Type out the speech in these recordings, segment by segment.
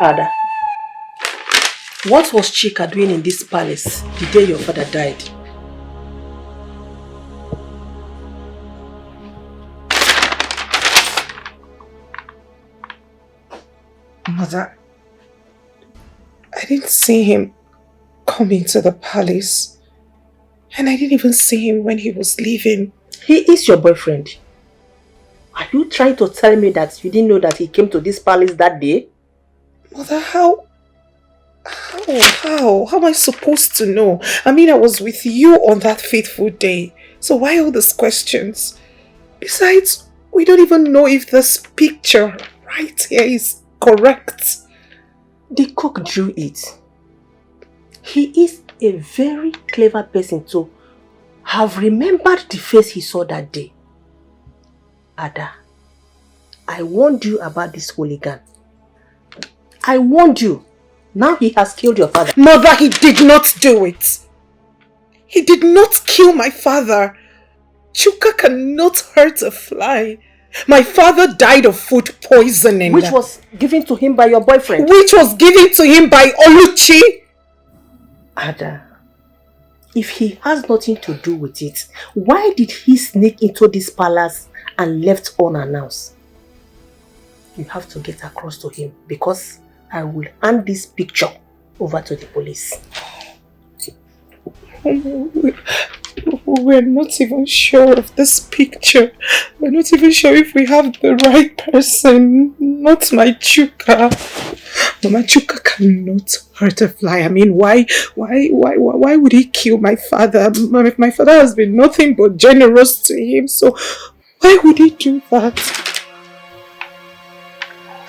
Ada, what was Chika doing in this palace the day your father died? Mother, I didn't see him come into the palace. And I didn't even see him when he was leaving. He is your boyfriend. Are you trying to tell me that you didn't know that he came to this palace that day? Mother, how am I supposed to know? I mean, I was with you on that fateful day. So why all these questions? Besides, we don't even know if this picture right here is correct. The cook drew it. He is a very clever person to have remembered the face he saw that day. Ada, I warned you about this hooligan. I warned you. Now he has killed your father. Mother, he did not do it. He did not kill my father. Chuka cannot hurt a fly. My father died of food poisoning. Which was given to him by your boyfriend. Which was given to him by Oluchi. Ada, if he has nothing to do with it, why did he sneak into this palace and left unannounced? You have to get across to him because I will hand this picture over to the police. We're not even sure of this picture. We're not even sure if we have the right person. Not my Chuka. Mama, Chuka cannot hurt a fly. I mean, why would he kill my father? My father has been nothing but generous to him. So why would he do that?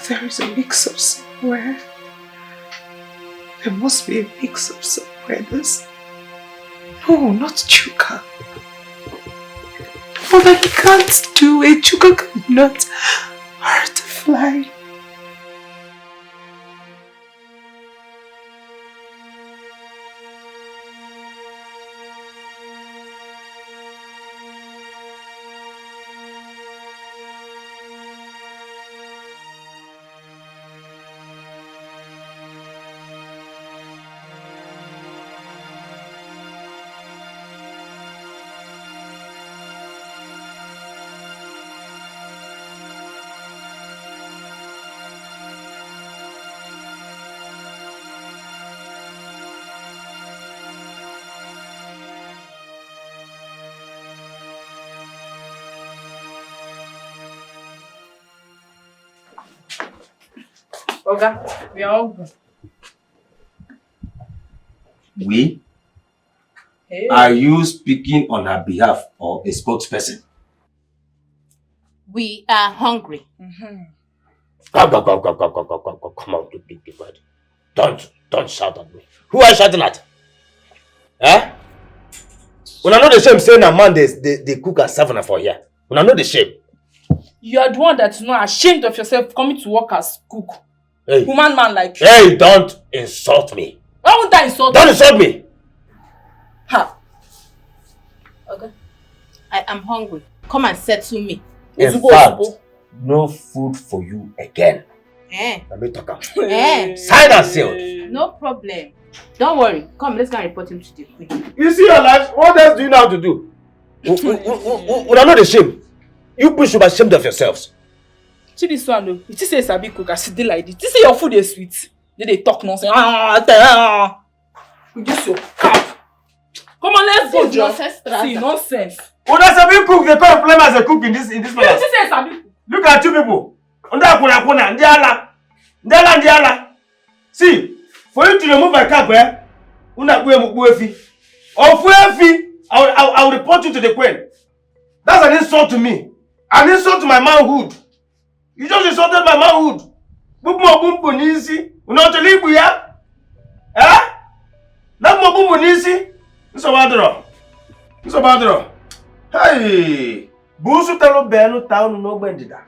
There is a mix-up somewhere. There must be a mix-up somewhere. No, not Chuka. Mother, he can't do it. Chuka cannot hurt a fly. Oga, we are all good. We? Hey. Are you speaking on her behalf or a spokesperson? We are hungry. Come on, be quiet. Don't shout at me. Who are you shouting at? Eh? When I know the shame saying a man they cook and serve for here. When I know the shame. You are the one that is not ashamed of yourself coming to work as cook. Hey. Woman man like you. Hey, don't insult me. Why won't I insult you? Don't insult me. Ha. Okay. I am hungry. Come and settle me. In fact, no food for you again. Let me talk out. Signed and sealed. No problem. Don't worry. Come, let's go and report him to the queen. You see your life? What else do you know how to do? When I know the shame, you people should be ashamed of yourselves. See this one though. You say sabi cook as you like this. You say your food is sweet. They talk nonsense. With this your cap. Come on, let's go, John. See nonsense. When I sabi cook, they can't blame as a cook in this place. You say sabi. Look at you people. Ndiala. See, for you to remove my cap, I will report you to the queen. That's an insult to me. An insult to my manhood. You just insulted my manhood. Bumbo nisi. You know to leave here? Eh? That bumbo nisi. Nso badro. Hey. Busu talo benu taunu no bendida.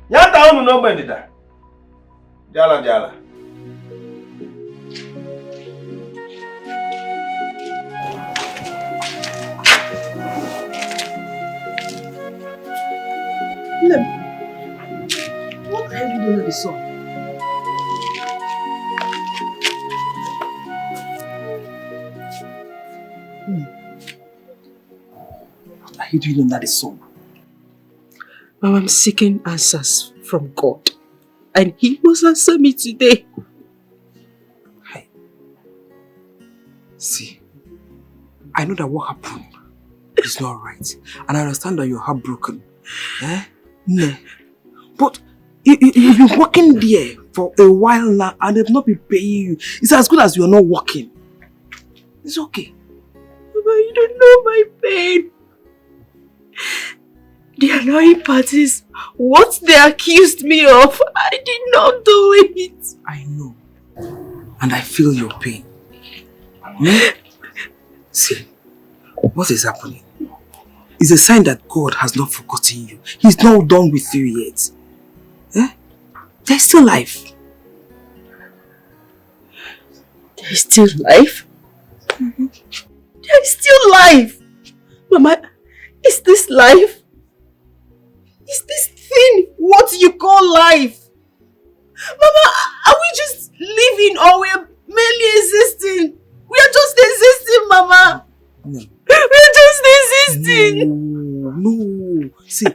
Ya taunu no bendida. Jala. What are you doing with the son? are you doing under the sun? Mom, I'm seeking answers from God. And He must answer me today. Hey. See, I know that what happened is not right. And I understand that you're heartbroken. Eh? No. But you've been working there for a while now and they've not been paying you. It's as good as you're not working. It's okay. Mama, you don't know my pain. The annoying part is what they accused me of. I did not do it. I know. And I feel your pain. Hmm? See, what is happening is a sign that God has not forgotten you. He's not done with you yet. Eh? There's still life. There's still life? Mm-hmm. There's still life. Mama, is this life? Is this thing what you call life? Mama, are we just living or we're merely existing? We are just existing, Mama. No. We're just existing. No. See,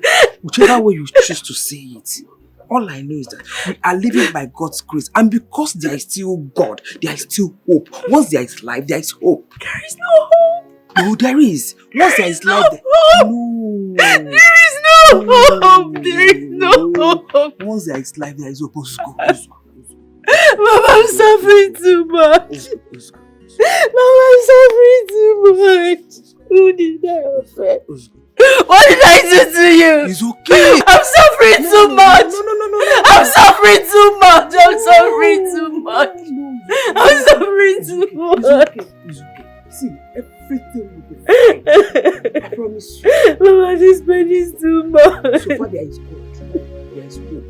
whichever way you choose to say it, all I know is that we are living by God's grace. And because there is still God, there is still hope. Once there is life, there is hope. There is no hope. No, there is. Once there is life, no. There is no hope. There is no hope. Once there is life, there is hope. Mama, I'm suffering too much. Mama, I'm suffering too much. Who did I offend? What did I do to you? It's okay. I'm suffering too much. No. I'm suffering too much. I'm suffering too much. I'm suffering too much. It's okay. See, everything will be fine. I promise you. Mama, this pain is too much. So far there is God. There is hope.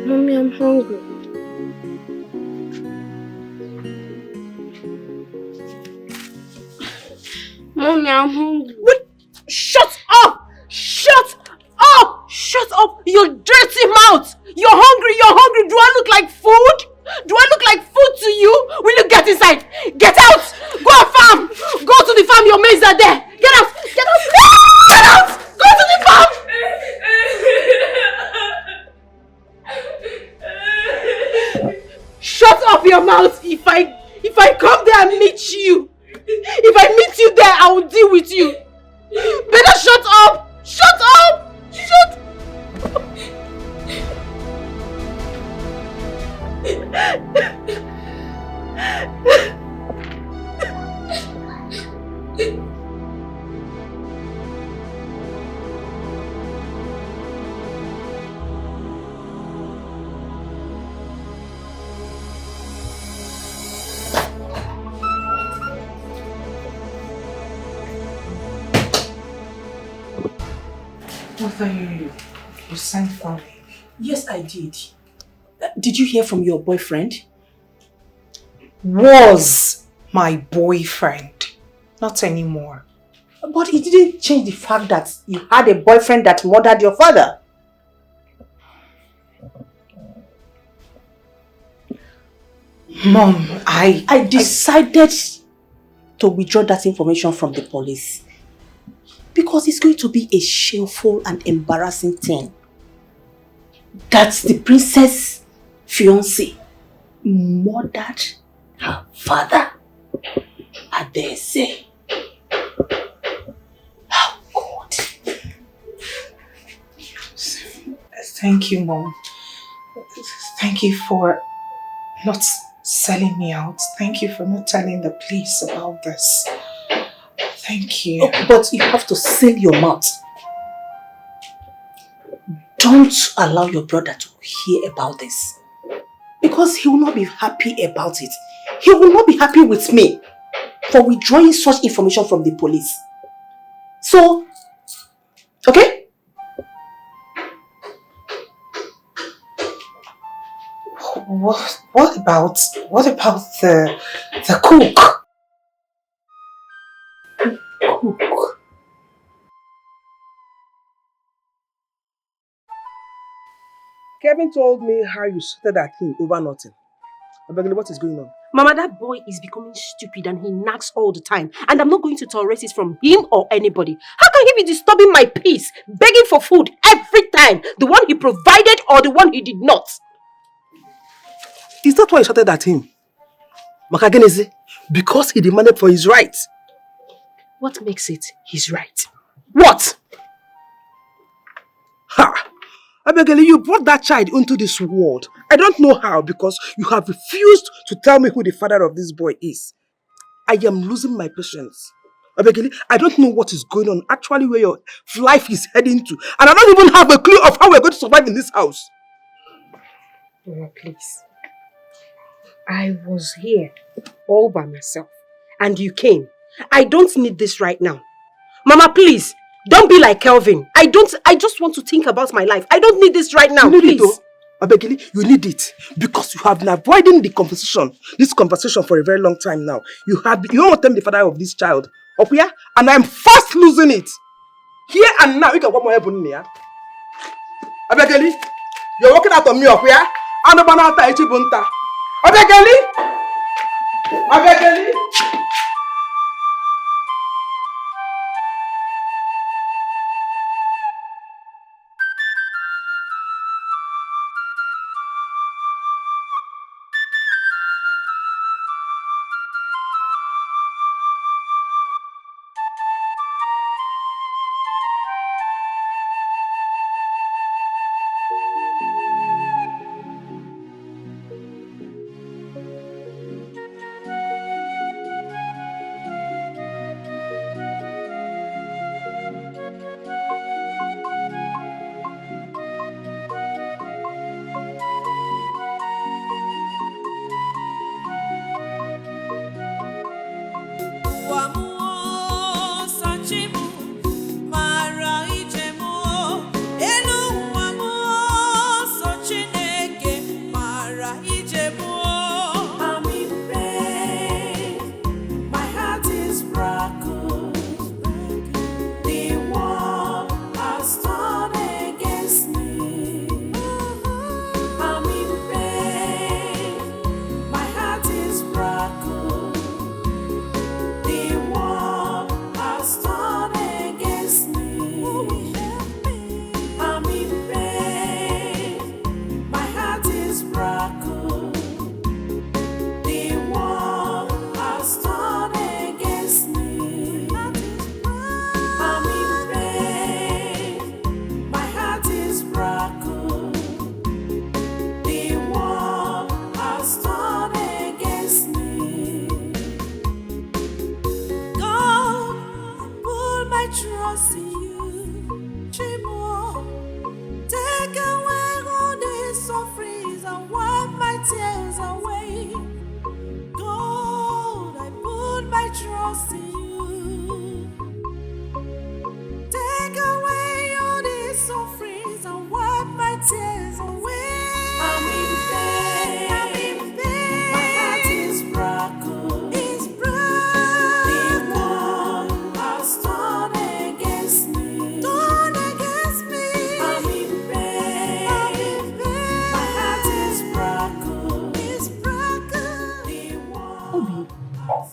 Mommy, I'm hungry. Mommy, I'm hungry. Wait! Shut up! Shut up! Shut up! Your dirty mouth! You're hungry! Do I look like food? Do I look like food to you? Will you get inside? Get out! Go and farm! Go to the farm, your maize are there! Get out! Get out! Get out! Go to the farm! Shut up your mouth! If I come there and meet you, if I meet you there, I will deal with you. Better shut up! Shut up! Shut up! Mother, you sent for me. Yes, I did. Did you hear from your boyfriend? Was my boyfriend. Not anymore. But it didn't change the fact that you had a boyfriend that murdered your father. Mom, I decided to withdraw that information from the police. Because it's going to be a shameful and embarrassing thing. That the princess fiancé murdered her father. I dare say. Oh God. Thank you, Mom. Thank you for not selling me out. Thank you for not telling the police about this. Thank you. Oh, but you have to seal your mouth. Don't allow your brother to hear about this. Because he will not be happy about it. He will not be happy with me for withdrawing such information from the police. So, okay? What about the cook? haven't told me how you shouted at him over nothing. Abegele, what is going on? Mama, that boy is becoming stupid and he nags all the time. And I'm not going to tolerate it from him or anybody. How can he be disturbing my peace, begging for food every time? The one he provided or the one he did not? Is that why you shouted at him? Makageneze? Because he demanded for his rights. What makes it his right? What? Ha! Abegele, you brought that child into this world. I don't know how because you have refused to tell me who the father of this boy is. I am losing my patience. Abegele, I don't know what is going on, actually where your life is heading to. And I don't even have a clue of how we're going to survive in this house. Mama, please. I was here all by myself and you came. I don't need this right now. Mama, please. Don't be like Kelvin. I just want to think about my life. I don't need this right now, please. Abegele, you need it because you have been avoiding this conversation for a very long time now. You don't want to tell me the father of this child. Okuya? And I'm fast losing it. Here and now, you can walk more happen here. Abegele, you're walking out on me, Okuya. I'm not going to Bunta. Abegele! Abegele!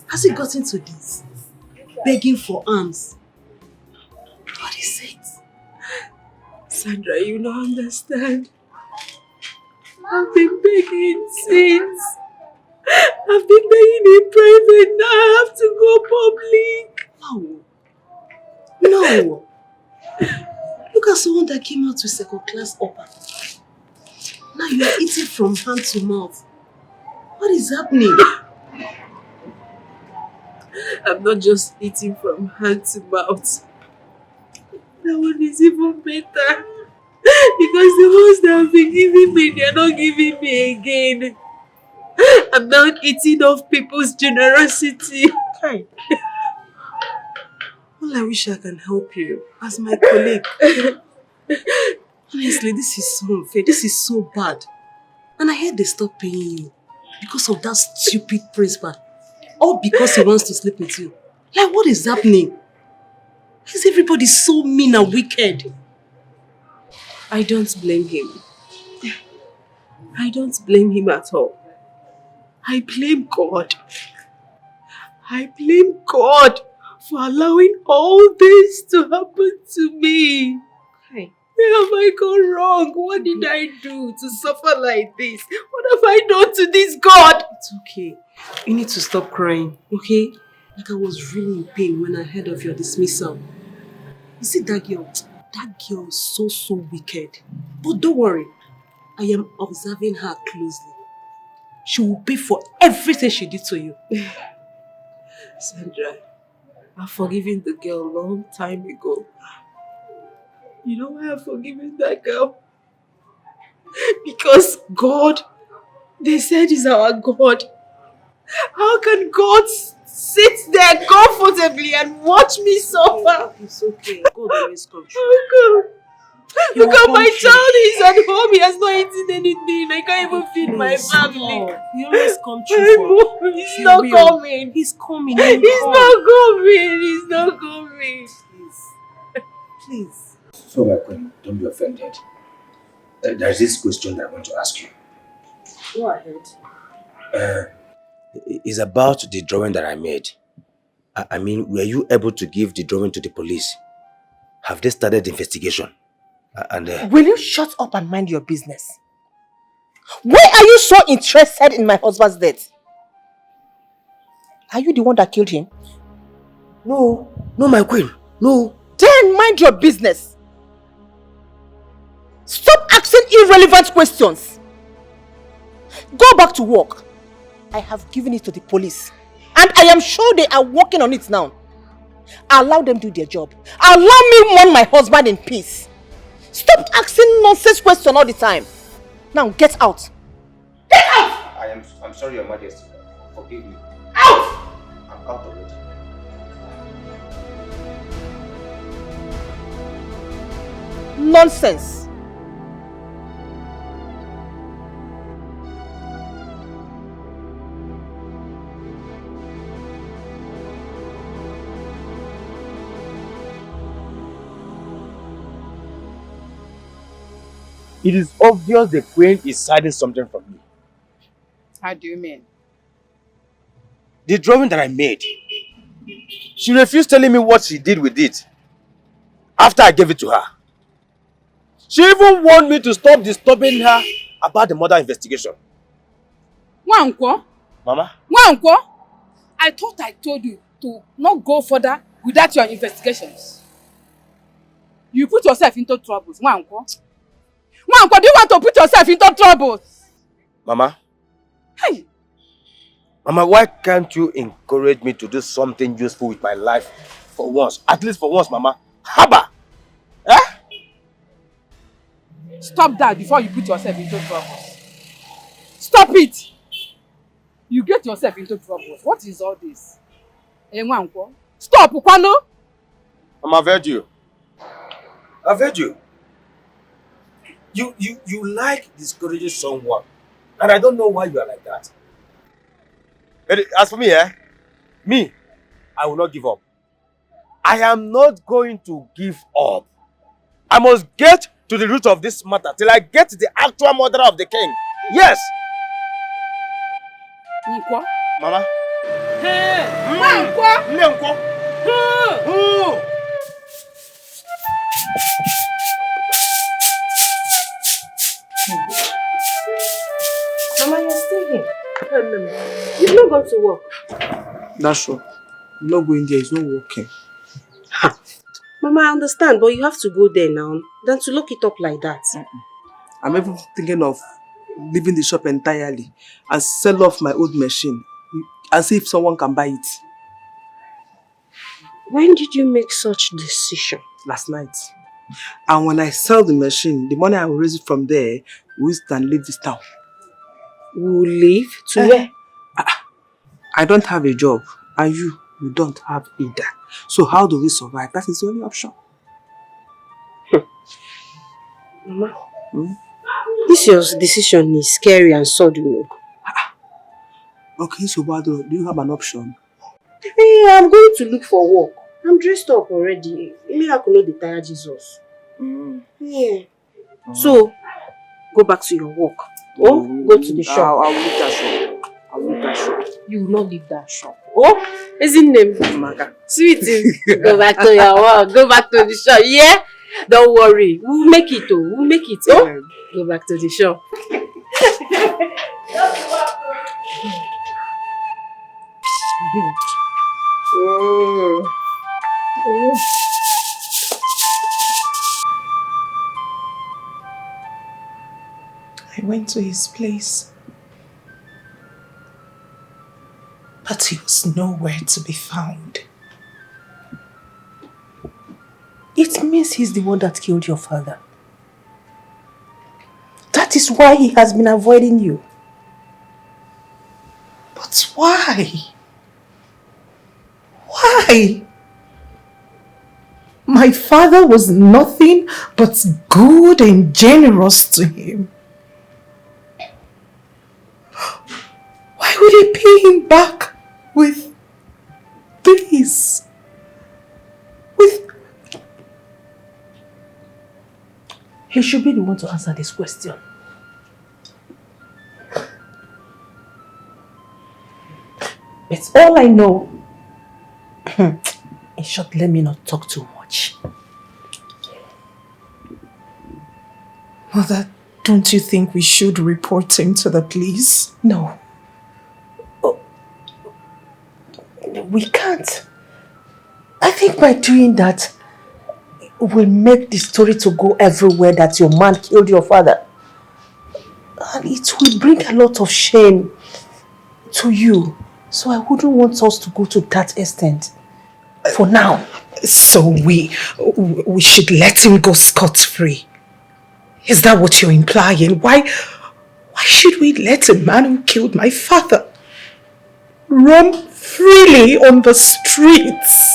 Has it gotten to this? Begging for alms. What is it? Sandra, you don't understand. I've been begging since. I've been begging in private, now I have to go public. No. Look at someone that came out with second class upper. Now you are eating from hand to mouth. What is happening? I'm not just eating from hand to mouth. That one is even better. Because the ones that have been giving me, they are not giving me again. I'm not eating off people's generosity. Hi. Well, I wish I can help you as my colleague. Honestly, this is so unfair. This is so bad. And I heard they stopped paying you because of that stupid principal. All because he wants to sleep with you. Like, what is happening? Why is everybody so mean and wicked? I don't blame him. I don't blame him at all. I blame God. I blame God for allowing all this to happen to me. Hey. Where have I gone wrong? What did I do to suffer like this? What have I done to this God? It's okay. You need to stop crying, okay? Like I was really in pain when I heard of your dismissal. You see that girl is so wicked. But don't worry, I am observing her closely. She will pay for everything she did to you. Sandra, I've forgiven the girl a long time ago. You know why I've forgiven that girl? Because God, they said is our God. How can God sit there comfortably and watch me suffer? It's okay. God always comes through. Oh God. Look at my child, he's at home, he has not eaten anything. I can't even feed my family. He always comes through. He's not coming. He's coming. He's not coming. He's not coming. Please. So, my queen, don't be offended. There's this question that I want to ask you. Go ahead. It's about the drawing that I made. I mean, were you able to give the drawing to the police? Have they started the investigation? Will you shut up and mind your business? Why are you so interested in my husband's death? Are you the one that killed him? No, my queen, no. Then mind your business. Stop asking irrelevant questions. Go back to work. I have given it to the police. And I am sure they are working on it now. Allow them to do their job. Allow me mourn my husband in peace. Stop asking nonsense questions all the time. Now get out. Get out! I'm sorry, Your Majesty. Forgive me. Out! I'm out already. Nonsense. It is obvious the queen is hiding something from me. How do you mean? The drawing that I made, she refused telling me what she did with it after I gave it to her. She even warned me to stop disturbing her about the murder investigation. Wankwo? Mama? Wankwo? I thought I told you to not go further without your investigations. You put yourself into troubles, Wankwo. Wankwo, do you want to put yourself into troubles? Mama? Hey! Mama, why can't you encourage me to do something useful with my life for once? At least for once, Mama. Haba! Eh? Stop that before you put yourself into troubles. Stop it! You get yourself into troubles. What is all this? Wankwo? Stop, Ukwano! Mama, I've heard you. I've heard you. You like discouraging someone. And I don't know why you are like that. But as for me, I will not give up. I am not going to give up. I must get to the root of this matter till I get to the actual murderer of the king. Yes! Nkwo? Mama? Hey! Wankwo! Nkwo! Mama, you're still here. You've not gone to work. That's true. I'm not going there. It's not working. Mama, I understand, but you have to go there now than to lock it up like that. I'm even thinking of leaving the shop entirely and sell off my old machine and see if someone can buy it. When did you make such decision? Last night. And when I sell the machine, the money I will raise it from there, we can leave this town. We will leave? To where? I don't have a job, and you don't have either. So how do we survive? That is the only option. Mama, this your decision is scary and sudden. Okay, so do you have an option? Hey, I'm going to look for work. I'm dressed up already. Miracle no dey tire Jesus. Yeah. So, go back to your work. Oh, go to the shop. I'll leave that shop. I'll leave that shop. You will not leave that shop. Oh, is it name? Maga. Sweetie, go back to your work. Go back to the shop. Yeah? Don't worry. We'll make it. Oh, we'll make it. Oh, go back to the shop. I went to his place, but he was nowhere to be found. It means he's the one that killed your father. That is why he has been avoiding you. But why? Why? My father was nothing but good and generous to him. Why would he pay him back with this? He should be the one to answer this question. But all I know, in short, let me not talk too much. Mother, don't you think we should report him to the police? No. Oh, we can't. I think by doing that, will make the story to go everywhere that your man killed your father. And it will bring a lot of shame to you. So I wouldn't want us to go to that extent. For now. So we should let him go scot-free? Is that what you're implying? Why should we let a man who killed my father roam freely on the streets?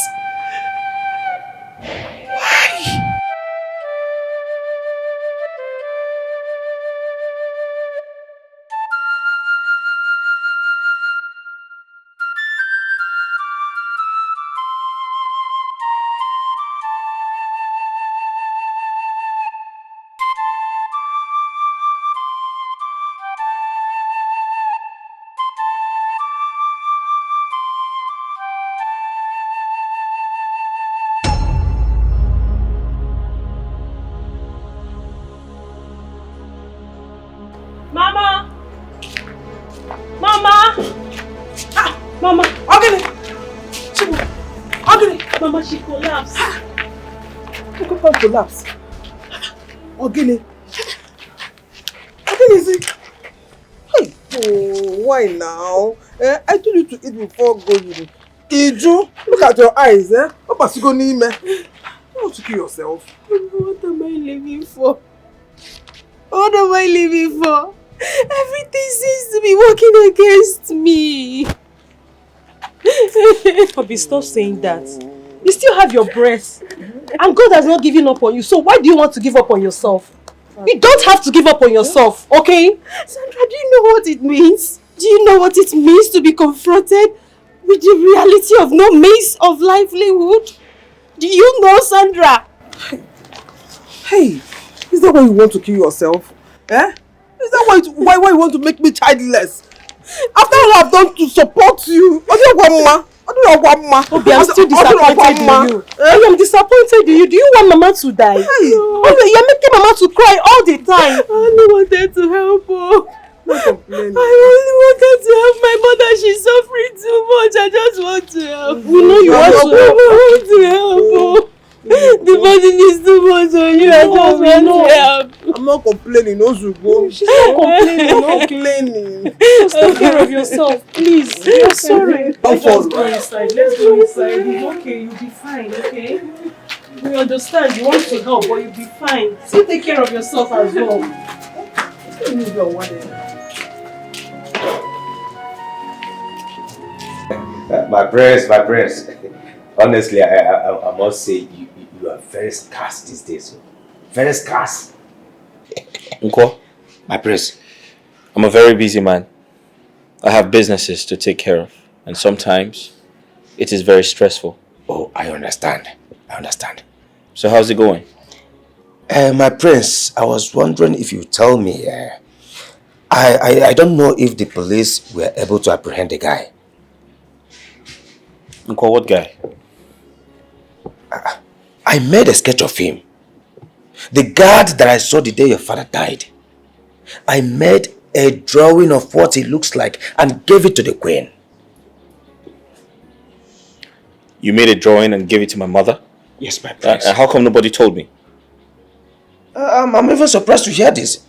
Collapse. Ogini. Ogini, is it? Hey, oh, why now? I told you to eat before going. Iju, look at your eyes, eh? What about you going in? You want to kill yourself? What am I living for? What am I living for? Everything seems to be working against me. Bobby, stop saying that. You still have your breath. And God has not given up on you. So why do you want to give up on yourself? You don't have to give up on yourself, okay? Sandra, do you know what it means? Do you know what it means to be confronted with the reality of no means of livelihood? Do you know, Sandra? Hey, is that why you want to kill yourself? Eh? Is that why you want to make me childless? After all I've done to support you, Obi, I'm still disappointed in you. I am disappointed in you. Do you want Mama to die? Hey. Obi, you're making Mama to cry all the time. I only wanted to help her. Not complaining. I only wanted to help my mother. She's suffering too much. I just want to help. We know you want to help her. The burden is too much on you. I just want to help. I'm not complaining, no Zubo. She's not complaining. No complaining. Just take care of yourself, please. I'm sorry. Let's go inside. Let's go inside. It's okay. You'll be fine, okay? We understand. You want to help, but you'll be fine. Still take care of yourself as well. My prayers. Honestly, I must say you are very scarce these days. Very scarce. Unko, my prince, I'm a very busy man. I have businesses to take care of, and sometimes it is very stressful. Oh, I understand. So how's it going? My prince, I was wondering if you tell me, I don't know if the police were able to apprehend the guy. Uncle, what guy? I made a sketch of him. The guard that I saw the day your father died. I made a drawing of what he looks like and gave it to the queen. You made a drawing and gave it to my mother? Yes, my prince. How come nobody told me? I'm even surprised to hear this.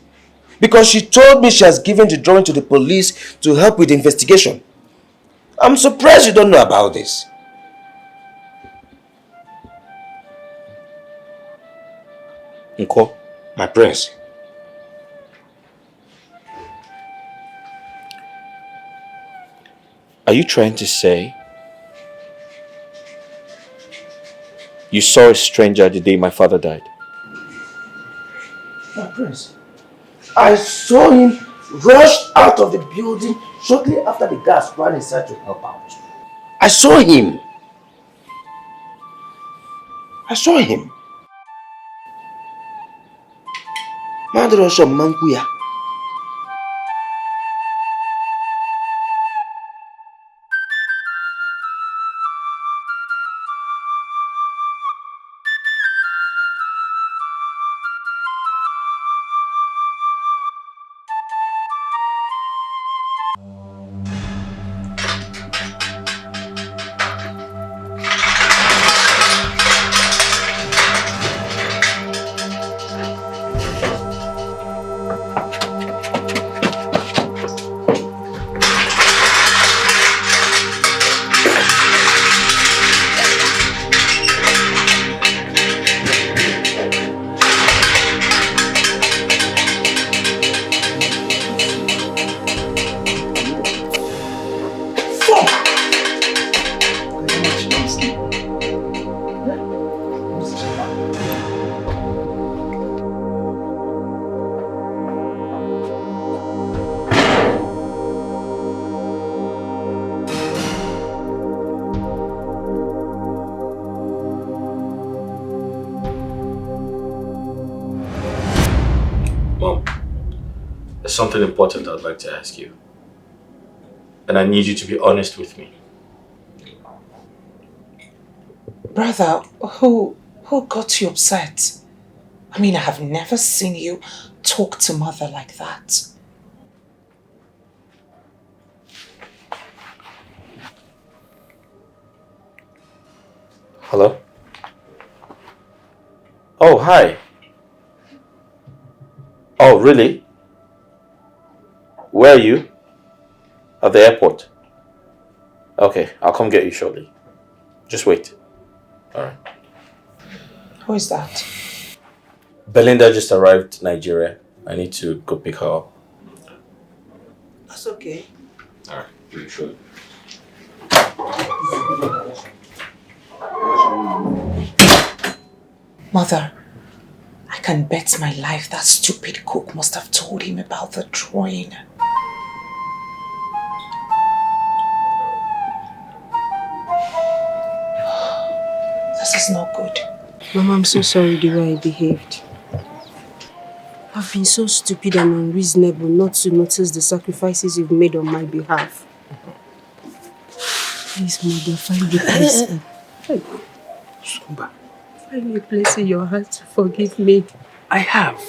Because she told me she has given the drawing to the police to help with the investigation. I'm surprised you don't know about this. Uncle? My prince. Are you trying to say you saw a stranger the day my father died? My prince. I saw him rush out of the building shortly after the guards ran inside to help out. I saw him. I saw him. Madrosho Mankuya. There's something important I'd like to ask you. And I need you to be honest with me. Brother, who got you upset? I mean, I have never seen you talk to mother like that. Hello? Oh, hi. Oh, really? Where are you? At the airport. Okay, I'll come get you shortly. Just wait. Alright. Who is that? Belinda just arrived Nigeria. I need to go pick her up. That's okay. Alright, sure. Mother, I can bet my life that stupid cook must have told him about the drawing. This is not good. Mama, I'm so sorry the way I behaved. I've been so stupid and unreasonable not to notice the sacrifices you've made on my behalf. Please, Mother, find a place. Find a place in your heart to forgive me. I have.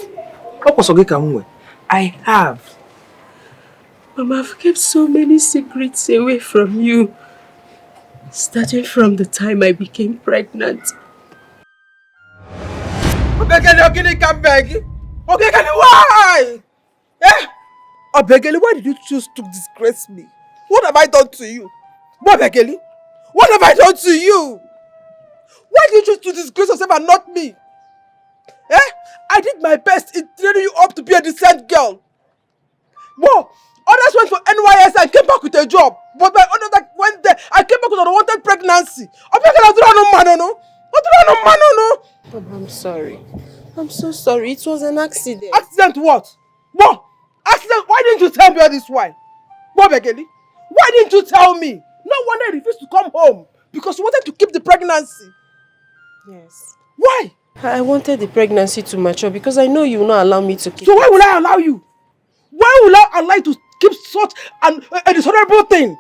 I have. Mama, I've kept so many secrets away from you. Starting from the time I became pregnant. Obegele, come back. Obegele, why? Eh? Obegele, why did you choose to disgrace me? What have I done to you? Obegele, what have I done to you? Why did you choose to disgrace yourself and not me? Eh? I did my best in training you up to be a decent girl. Whoa! Others went for NYS and came back with a job. But my others that went there, I came back with an unwanted pregnancy. Mama, I'm sorry. I'm so sorry. It was an accident. Accident what? What? Accident? Why didn't you tell me all this while? Begeli? Why didn't you tell me? No wonder you refused to come home. Because you wanted to keep the pregnancy. Yes. Why? I wanted the pregnancy to mature because I know you will not allow me to keep So why it. will I allow you? Why will I allow you to keep such a dishonorable thing?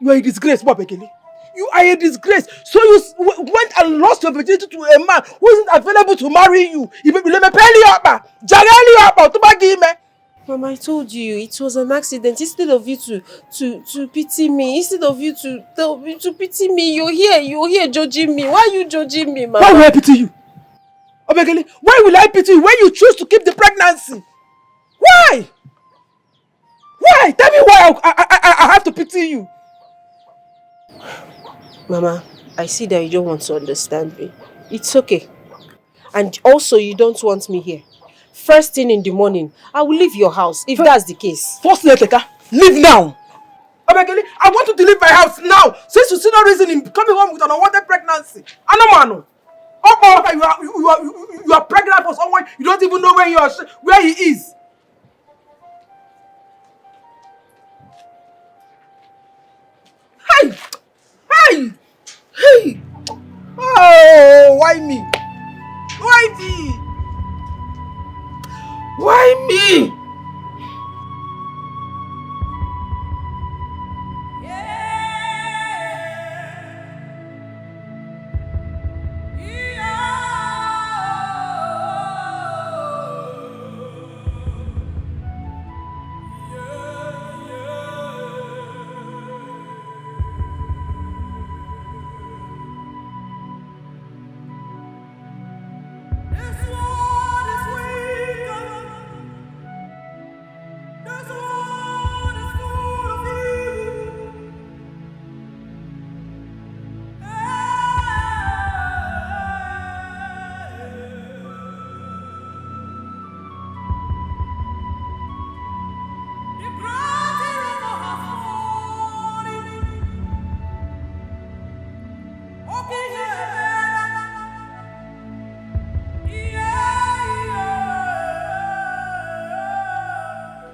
You are a disgrace, Babekele. You are a disgrace. So you went and lost your virginity to a man who isn't available to marry you. Mama, I told you it was an accident. Instead of you to pity me, instead of you to pity me, you're here judging me. Why are you judging me, Mama? Why will I pity you? Obekele, why will I pity you when you choose to keep the pregnancy? Why? Why? Tell me why I have to pity you. Mama, I see that you don't want to understand me. It's okay. And also, you don't want me here. First thing in the morning, I will leave your house, if that's the case. First, leave now. Obekele, I want you to leave my house now. Since you see no reason in coming home with an unwanted pregnancy. Anomano. You are pregnant for someone you don't even know where he is. Hey! Hey! Hey! Oh, why me? Why me? Why me?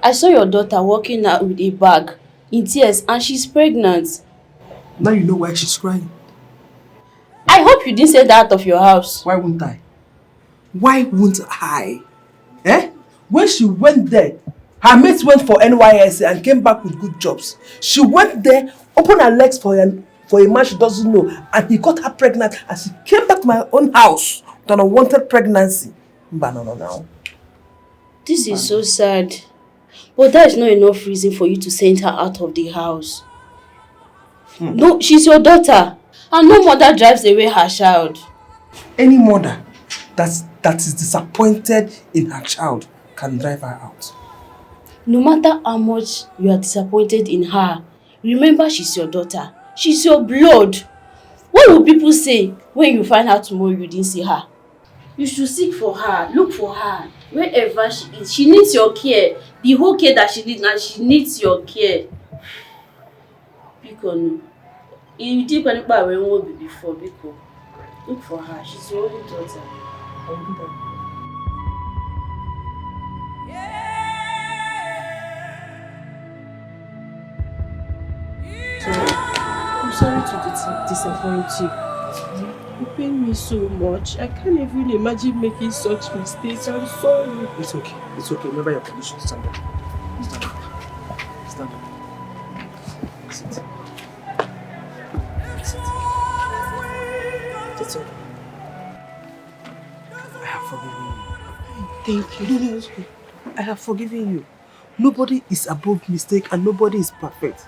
I saw your daughter walking out with a bag in tears and she's pregnant. Now you know why she's crying. I hope you didn't say that out of your house. Why wouldn't I? Why wouldn't I? Eh? When she went there, her mates went for NYS and came back with good jobs. She went there, opened her legs for a man she doesn't know, and he got her pregnant and she came back to my own house with an unwanted pregnancy. No. This is so sad. But that is not enough reason for you to send her out of the house. No, she's your daughter. And no mother drives away her child. Any mother that is disappointed in her child can drive her out. No matter how much you are disappointed in her, remember she's your daughter. She's your blood. What will people say when you find out tomorrow you didn't see her? You should seek for her, look for her, wherever she is. She needs your care. The whole care that she needs, and she needs your care. Because you did about when we be before, because look for her. She's your only daughter. I will do that. I'm sorry to disappoint you. You pain me so much. I can't even imagine making such mistakes. I'm sorry. It's okay. It's okay. Remember your condition. Stand up. Stand up. Stand up. Sit. Sit. It's okay. I have forgiven you. Thank you. No, it's okay. I have forgiven you. Nobody is above mistake and nobody is perfect.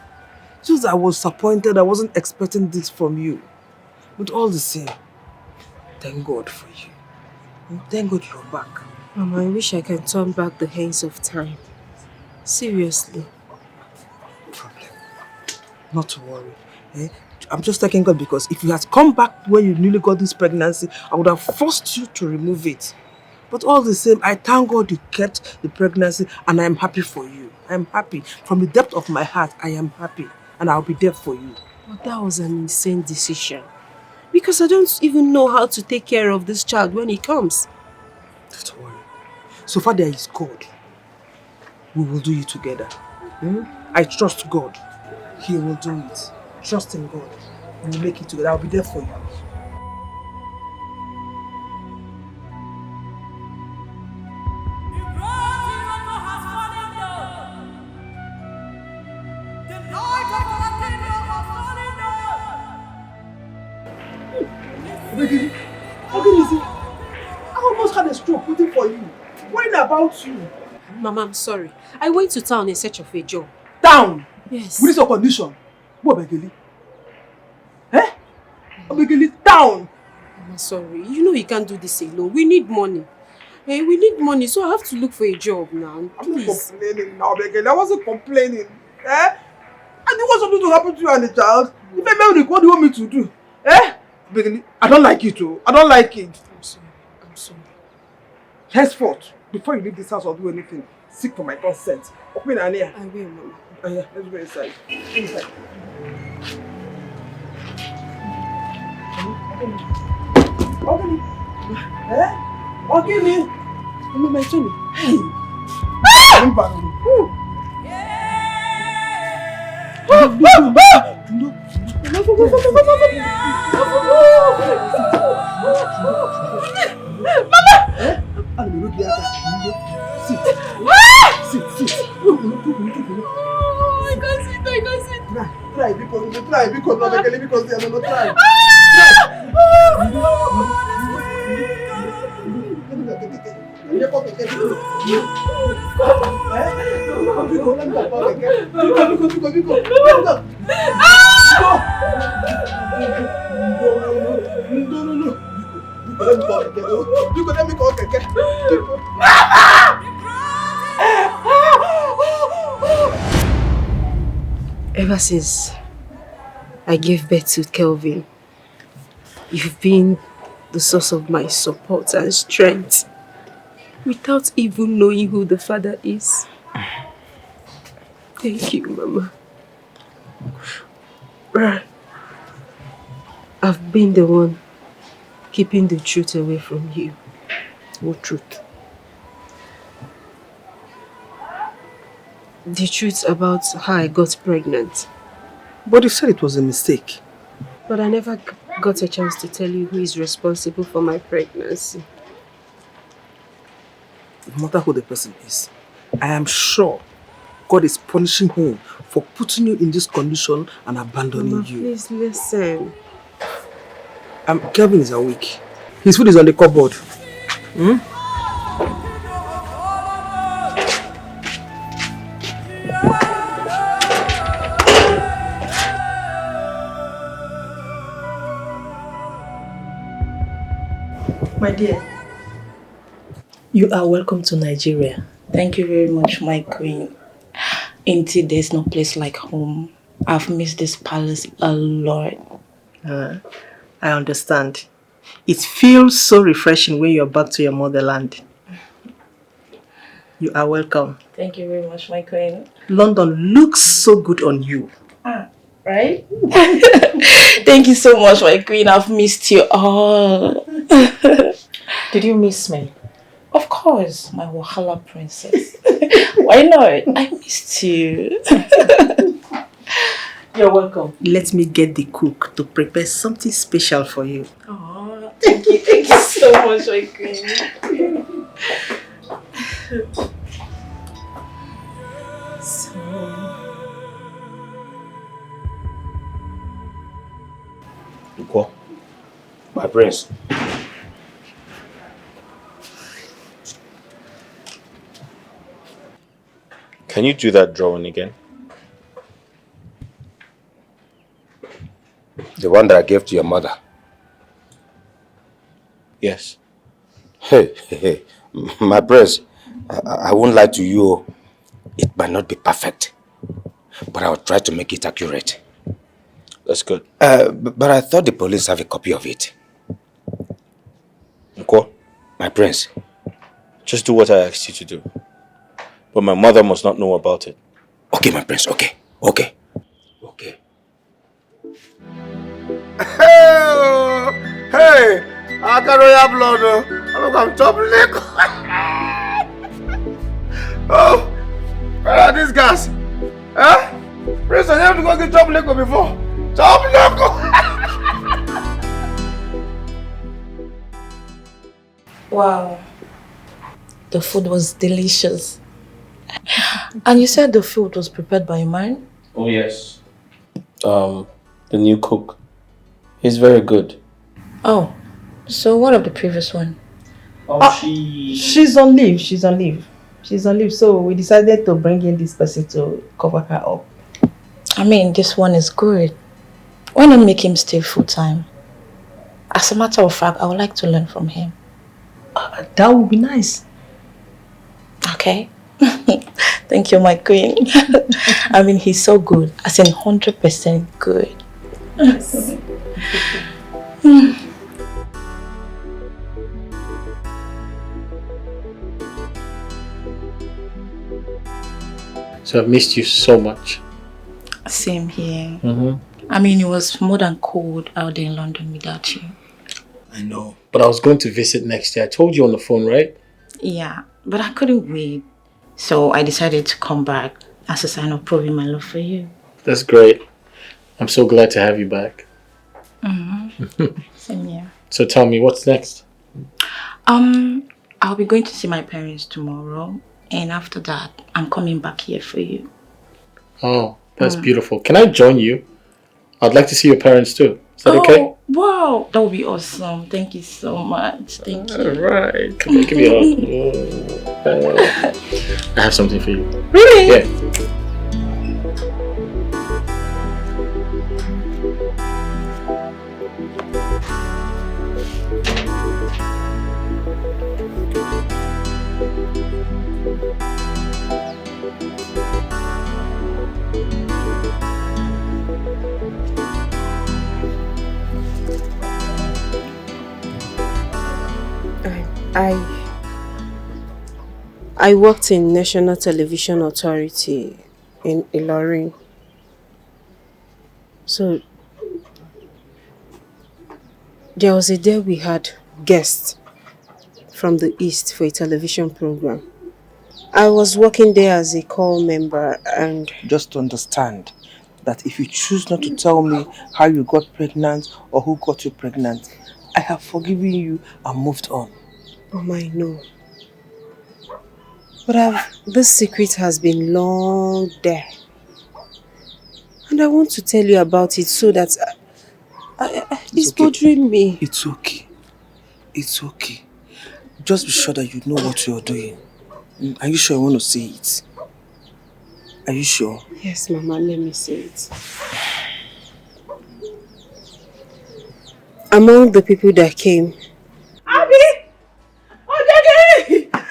Just I was disappointed. I wasn't expecting this from you. But all the same, thank God for you. Thank God you're back. Mama, I wish I can turn back the hands of time. Seriously. No problem. Not to worry. Eh? I'm just thanking God because if you had come back when you newly got this pregnancy, I would have forced you to remove it. But all the same, I thank God you kept the pregnancy and I'm happy for you. I'm happy. From the depth of my heart, I am happy. And I'll be there for you. But that was an insane decision. Because I don't even know how to take care of this child when he comes. Don't worry. So far there is God. We will do it together. I trust God. He will do it. Trust in God. We will make it together. I'll be there for you. How can you see? I almost had a stroke waiting for you. Worrying about you. Mama, I'm sorry. I went to town in search of a job. Town? Yes. With this condition? What Begeli? Eh? Begeli, town! I'm sorry. You know you can't do this alone. We need money. Hey, we need money, so I have to look for a job now. Please. I'm not complaining now, Begeli. I wasn't complaining. Eh? I didn't want something to happen to you and the child. If I marry, what do you want me to do? Eh? Begeli, I don't like it too. I don't like it. I'm sorry. I'm sorry. Henceforth, before you leave this house or do anything, seek for my consent. Open an ear. I will, Mama. Oh yeah, let's go inside. Inside. Okay. Eh? Okay. Mama, my Tony. Hey. Sit. I can't sit. Try because not Begeli because they are not trying. Ever since I gave birth to Kelvin, you've been the source of my support and strength without even knowing who the father is. Thank you, Mama. I've been the one keeping the truth away from you. What truth? The truth about how I got pregnant. But you said it was a mistake. But I never got a chance to tell you who is responsible for my pregnancy. No matter who the person is, I am sure God is punishing him for putting you in this condition and abandoning Mama, you. please listen. Kelvin is awake. His food is on the cupboard. My dear, you are welcome to Nigeria. Thank you very much, my queen. Indeed, there's no place like home. I've missed this palace a lot. I understand. It feels so refreshing when you're back to your motherland. You are welcome. Thank you very much, my queen. London looks so good on you. Right? Thank you so much, my queen. I've missed you all. Did you miss me? Of course, my Wahala princess. Why not? I missed you. You're welcome. Let me get the cook to prepare something special for you. Oh, thank you so much, my queen. Go. My prince. Can you do that drawing again? The one that I gave to your mother. Yes. Hey, my prince, I won't lie to you. It might not be perfect, but I'll try to make it accurate. That's good. But I thought the police have a copy of it. Nko, my prince. Just do what I asked you to do. But my mother must not know about it. Okay, my prince, okay. Hey! I got royal blood. I'm top liquor. Oh, where are these guys? Huh? Prince, I have to go get top liquor before. Top liquor! Wow. The food was delicious. And you said the food was prepared by a man? Oh, yes. The new cook. He's very good. Oh, So what of the previous one? She's on leave. She's on leave. So we decided to bring in this person to cover her up. I mean, this one is good. Why not make him stay full time? As a matter of fact, I would like to learn from him. That would be nice. Okay. Thank you, my queen. I mean, he's so good. As in 100% good. Yes. So I've missed you so much. Same here. I mean, it was more than cold out there in London without you. I know. But I was going to visit next year. I told you on the phone, right? Yeah, but I couldn't wait. So I decided to come back as a sign of proving my love for you. That's great. I'm so glad to have you back. Same here. So tell me, what's next? I'll be going to see my parents tomorrow. And after that, I'm coming back here for you. Oh, that's beautiful. Can I join you? I'd like to see your parents too. Is that okay? Wow. That would be awesome. Thank you so much. Thank you. Alright. Come here, give me a hug. I have something for you. Really? Yeah. I worked in National Television Authority in Ilorin. So there was a day we had guests from the East for a television program. I was working there as a call member and... Just to understand that if you choose not to tell me how you got pregnant or who got you pregnant, I have forgiven you and moved on. Oh my, no. But this secret has been long there. And I want to tell you about it so that it's bothering me. It's okay. It's okay. Just be sure that you know what you're doing. Are you sure you want to say it? Are you sure? Yes, Mama, let me say it. Among the people that came... Abby! Oh, Daddy! Abby,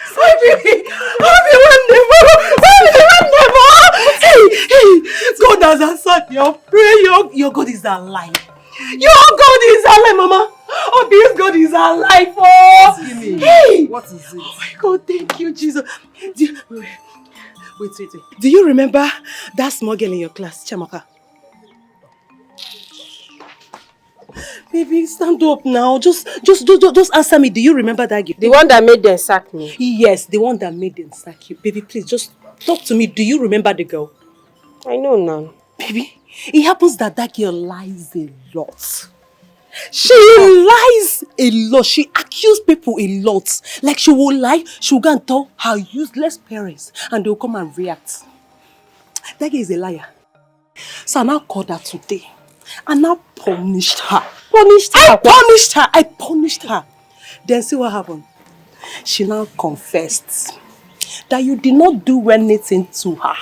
Hey, God has answered your prayer. Your God is alive. Your God is alive, Mama. Oh, this God is alive. Oh, hey! What is it? Oh my God, thank you, Jesus. Wait. Do you remember that small girl in your class, Chamaka? Baby, stand up now. Just answer me. Do you remember that girl? The one that made them sack me? Yes, the one that made them sack you. Baby, please, just talk to me. Do you remember the girl? I know now. Baby, it happens that girl lies a lot. She lies a lot. She accuses people a lot. Like she will lie, she will go and tell her useless parents and they will come and react. That girl is a liar. So I now called her today. I now punished her. I punished her. Then see what happened. She now confessed that you did not do anything to her.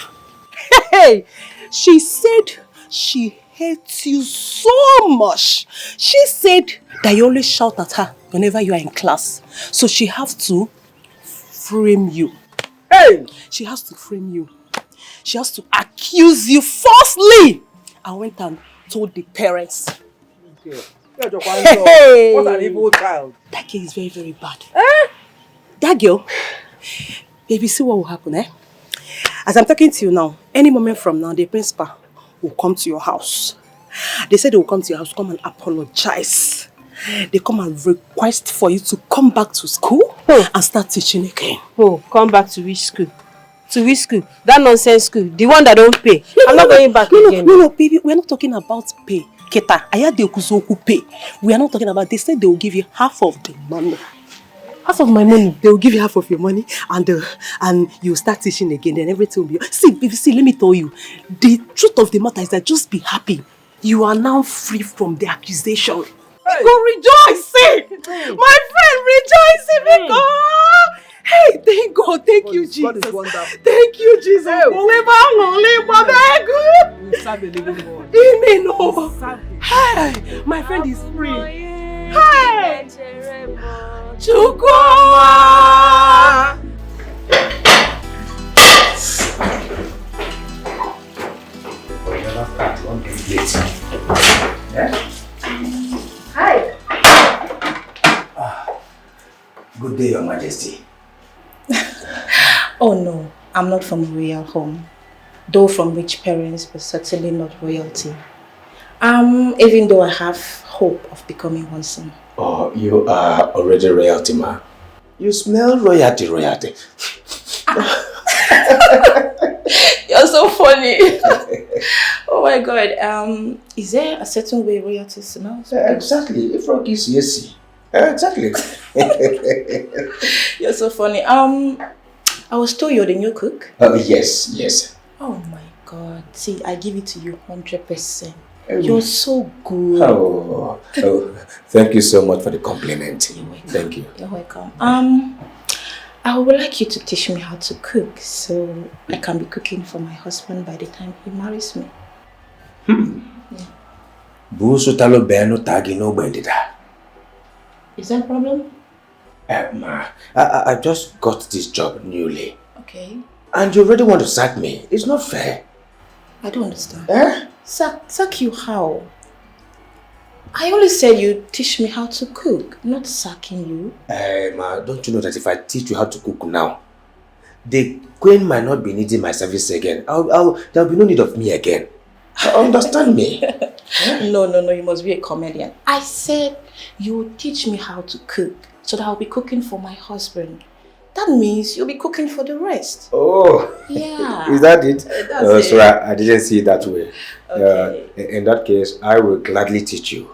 Hey! She said she hates you so much. She said that you always shout at her whenever you are in class. So she has to frame you. Hey! She has to frame you. She has to accuse you falsely. I went and told the parents. Hey! What an evil child. That girl is very, very bad. That girl, baby, see what will happen, eh? As I'm talking to you now, any moment from now, the principal will come to your house. They said they will come to your house, come and apologize. They come and request for you to come back to school and start teaching again. Oh, come back to which school? To which school? That nonsense school. The one that don't pay. I'm not going back again. No, baby. We're not talking about pay. Keta, pay. We are not talking about, they said they will give you half of the money. Half of my money. They will give you half of your money and you start teaching again. Then everything will be... See, baby, let me tell you. The truth of the matter is that just be happy. You are now free from the accusation. Hey. Go rejoicing. My friend rejoicing because. Hey, thank God. Thank you, Jesus. God is wonderful. Thank you, Jesus. Hey. We serve a living God. Amen. Hey, my friend is free. Hey. Chukwa. Hi. Good day, Your Majesty. Oh no, I'm not from a royal home. Though from rich parents, but certainly not royalty. Even though I have hope of becoming one soon. Oh, you are already royalty, ma. You smell royalty. You're so funny. Oh my God. Is there a certain way royalty smells? Exactly. If Rocky is yes. Exactly. You're so funny. I was told you're the new cook. Yes. Oh my God. See, I give it to you 100%. You're so good. Oh, thank you so much for the compliment. You're welcome. Thank you. You're welcome. I would like you to teach me how to cook so I can be cooking for my husband by the time he marries me. Is that a problem? Ma, I just got this job newly. Okay. And you already want to sack me. It's not fair. I don't understand. Sack you how? I only said you teach me how to cook, not sacking you. Ma, don't you know that if I teach you how to cook now, the queen might not be needing my service again. There'll be no need of me again. Understand me? No, you must be a comedian. I said you will teach me how to cook so that I'll be cooking for my husband. That means you'll be cooking for the rest. Oh, yeah. Is that it? That's it. Sorry, I didn't see it that way. Okay. In that case, I will gladly teach you.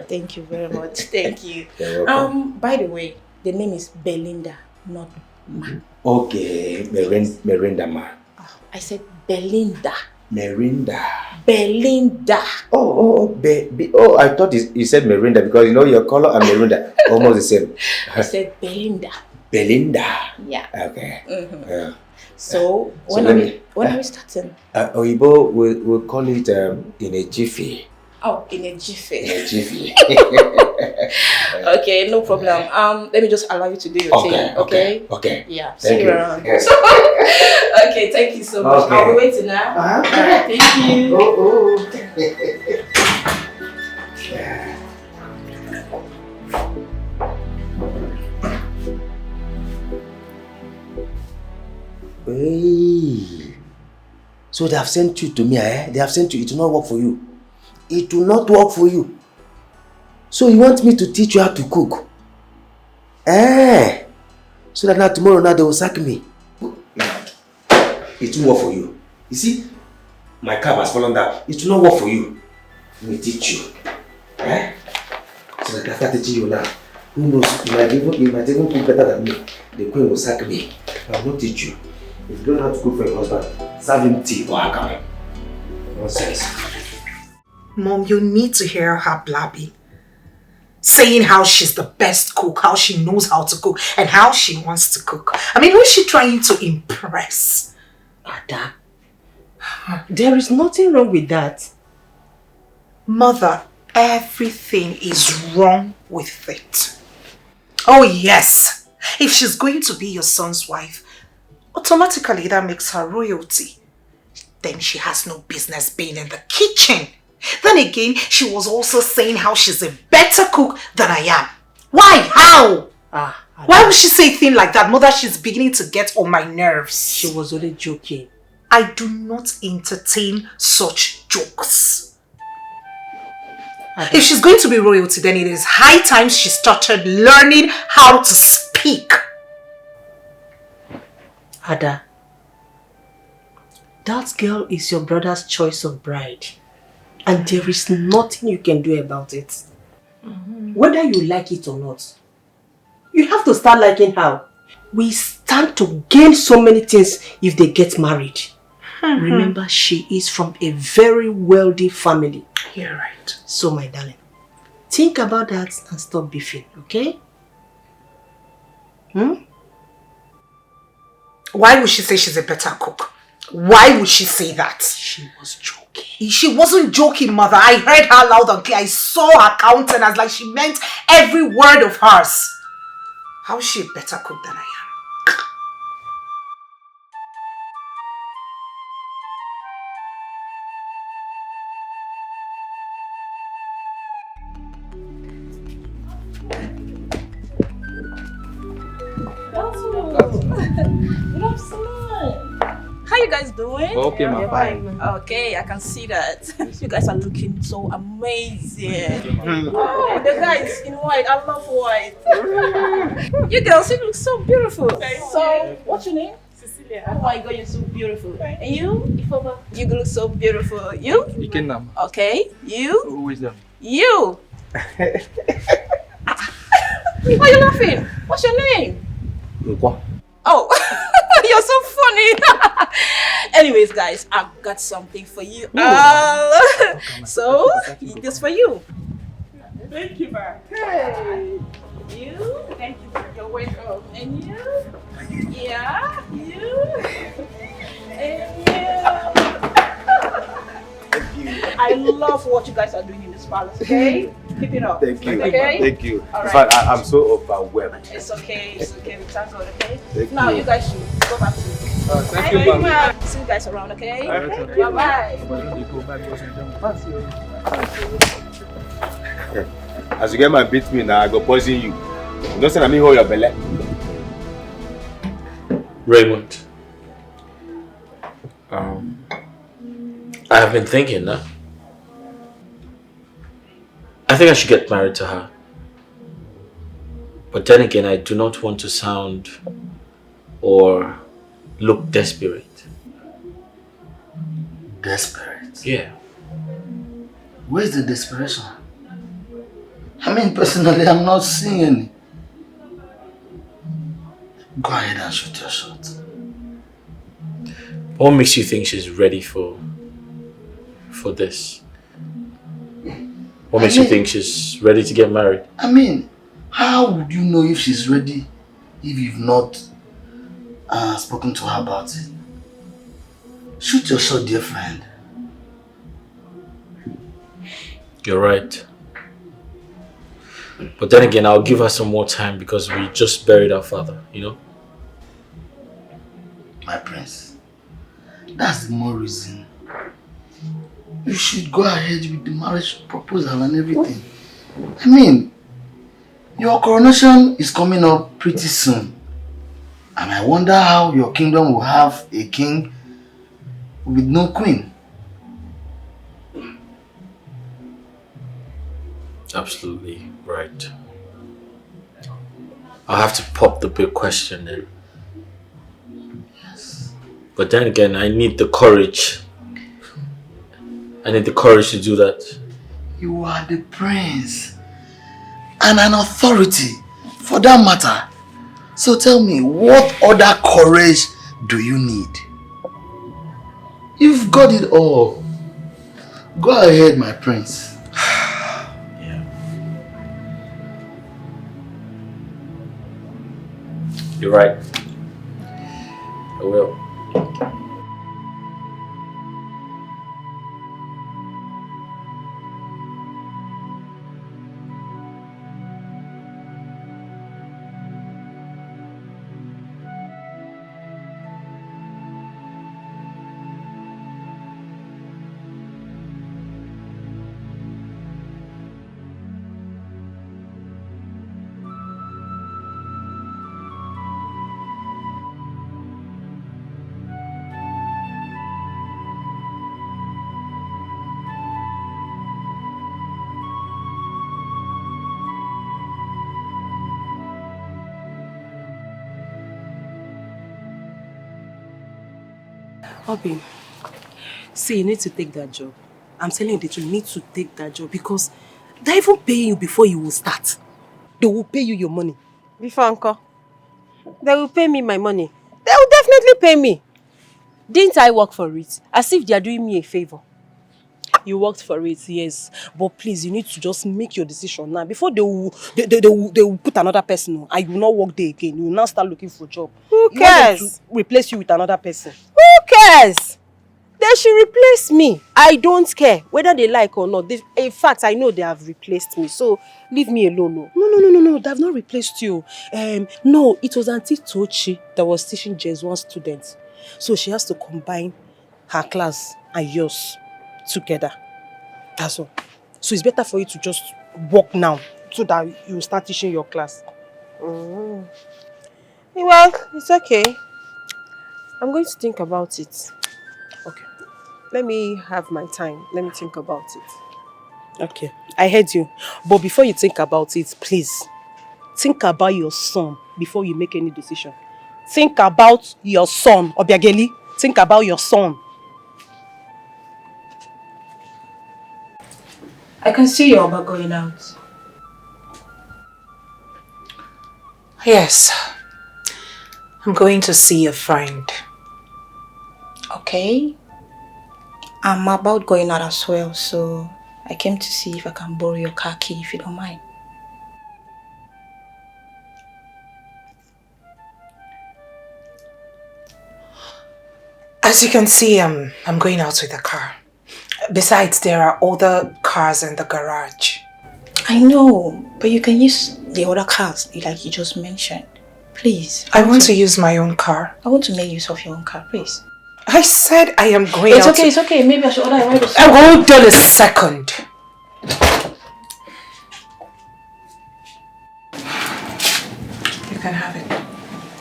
Thank you very much. Thank you. You're welcome. By the way, the name is Belinda, not Ma. Okay, Merinda Ma. I said Belinda. Merinda. Belinda. Oh, I thought you said Merinda because you know your color and Merinda almost the same. I said Belinda. Belinda. Yeah. Okay. So when are we starting? Oyibo we'll call it in a jiffy. Oh, in a jiffy. In a jiffy. Okay, no problem. Let me just allow you to do your thing. Okay. Yeah. See you around. Yes. Okay, thank you so much. I'll be waiting now. Alright, thank you. Hey. So they have sent you to me, eh? They have sent you. It will not work for you. It will not work for you. So you want me to teach you how to cook? So that now tomorrow they will sack me. It won't work for you. You see, my cab has fallen down. It will not work for you. Let me teach you. So that after teaching you now, who knows, you might even cook better than me. The queen will sack me. I will not teach you. If you don't know how to cook for your husband, serve him tea or akame. Nonsense. Mom, you need to hear her blabbing. Saying how she's the best cook, how she knows how to cook, and how she wants to cook. I mean, who is she trying to impress? Ada, there is nothing wrong with that. Mother, everything is wrong with it. Oh yes, if she's going to be your son's wife, automatically that makes her royalty. Then she has no business being in the kitchen. Then again, she was also saying how she's a better cook than I am. Why? How? Why would she say a thing like that? Mother, she's beginning to get on my nerves. She was only joking. I do not entertain such jokes. If she's going to be royalty, then it is high time she started learning how to speak. Ada, that girl is your brother's choice of bride. And there is nothing you can do about it. Whether you like it or not. You have to start liking her. We stand to gain so many things if they get married. Remember, she is from a very wealthy family. You're right. So, my darling, Think about that and stop beefing, okay? Why would she say she's a better cook? Why would she say that? She was joking. She wasn't joking, mother. I heard her loud and clear. I saw her countenance like she meant every word of hers. How is she a better cook than I am? Good afternoon. How you guys doing? Okay, my fine. Okay, I can see that. You guys are looking so amazing. Oh, the guys in white, I love white. You girls, you look so beautiful. So, what's your name? Cecilia. Oh my God, you're so beautiful. And you? Ifoma? You look so beautiful. You? Ikenam. Okay. You? Wisdom. You? Why are you laughing? What's your name? Oh, you're so funny. Anyways, guys, I've got something for you. So, this for you. Thank you, ma. Hey. You? Thank you. You're welcome. And you? Yeah. You? And you? I love what you guys are doing in this palace, okay? Keep it up. Thank you. Okay? Thank you. All In right. fact, I'm so overwhelmed. It's okay. It's okay. We thank God, okay? Thank Now you. you guys should go back to thank you, ma'am. See you guys around, okay? Thank you. Bye-bye. As you get my beat me now, I go poison you. You know, say I mean hold your belly. Raymond, I have been thinking that I think I should get married to her. But then again, I do not want to sound or look desperate. Desperate? Yeah. Where's the desperation? I mean, personally, I'm not seeing any. Go ahead and shoot your shot. What makes you think she's ready for this? What makes you think she's ready to get married? I mean, how would you know if she's ready if you've not spoken to her about it? Shoot your shot, dear friend. You're right. But then again, I'll give her some more time because we just buried our father, you know? My prince, that's the more reason you should go ahead with the marriage proposal and everything. I mean, your coronation is coming up pretty soon. And I wonder how your kingdom will have a king with no queen. Absolutely right. I'll have to pop the big question then. Yes. But then again, I need the courage. I need the courage to do that. You are the prince and an authority for that matter. So tell me, what other courage do you need? You've got it all. Go ahead, my prince. Yeah. You're right. I will. Obi, see, you need to take that job. I'm telling you the truth, you need to take that job because they're even paying you before you will start. They will pay you your money. Before uncle, they will pay me my money. They will definitely pay me. Didn't I work for it? As if they are doing me a favor. You worked for it, yes. But please, you need to just make your decision now before they will put another person on and you will not work there again. You will now start looking for a job. Who You want them cares? to replace you with another person. Who cares? They should replace me. I don't care whether they like or not. In fact, I know they have replaced me. So leave me alone. No. They have not replaced you. No, it was Auntie Tochi that was teaching J1 students. So she has to combine her class and yours together. That's all. So it's better for you to just work now so that you start teaching your class. Mm. Well, it's okay. I'm going to think about it. Okay. Let me have my time. Let me think about it. Okay. I heard you. But before you think about it, please, think about your son before you make any decision. Think about your son, Obiageli. Think about your son. I can see your Oba going out. Yes. I'm going to see a friend. Okay. I'm about going out as well, so I came to see if I can borrow your car key if you don't mind. As you can see, I'm going out with a car. Besides, there are other cars in the garage. I know, but you can use the other cars like you just mentioned. Please. I want to use my own car. I want to make use of your own car, please. I said I am going out. It's okay. Maybe I should order a ride or something. Hold on a second. You can have it.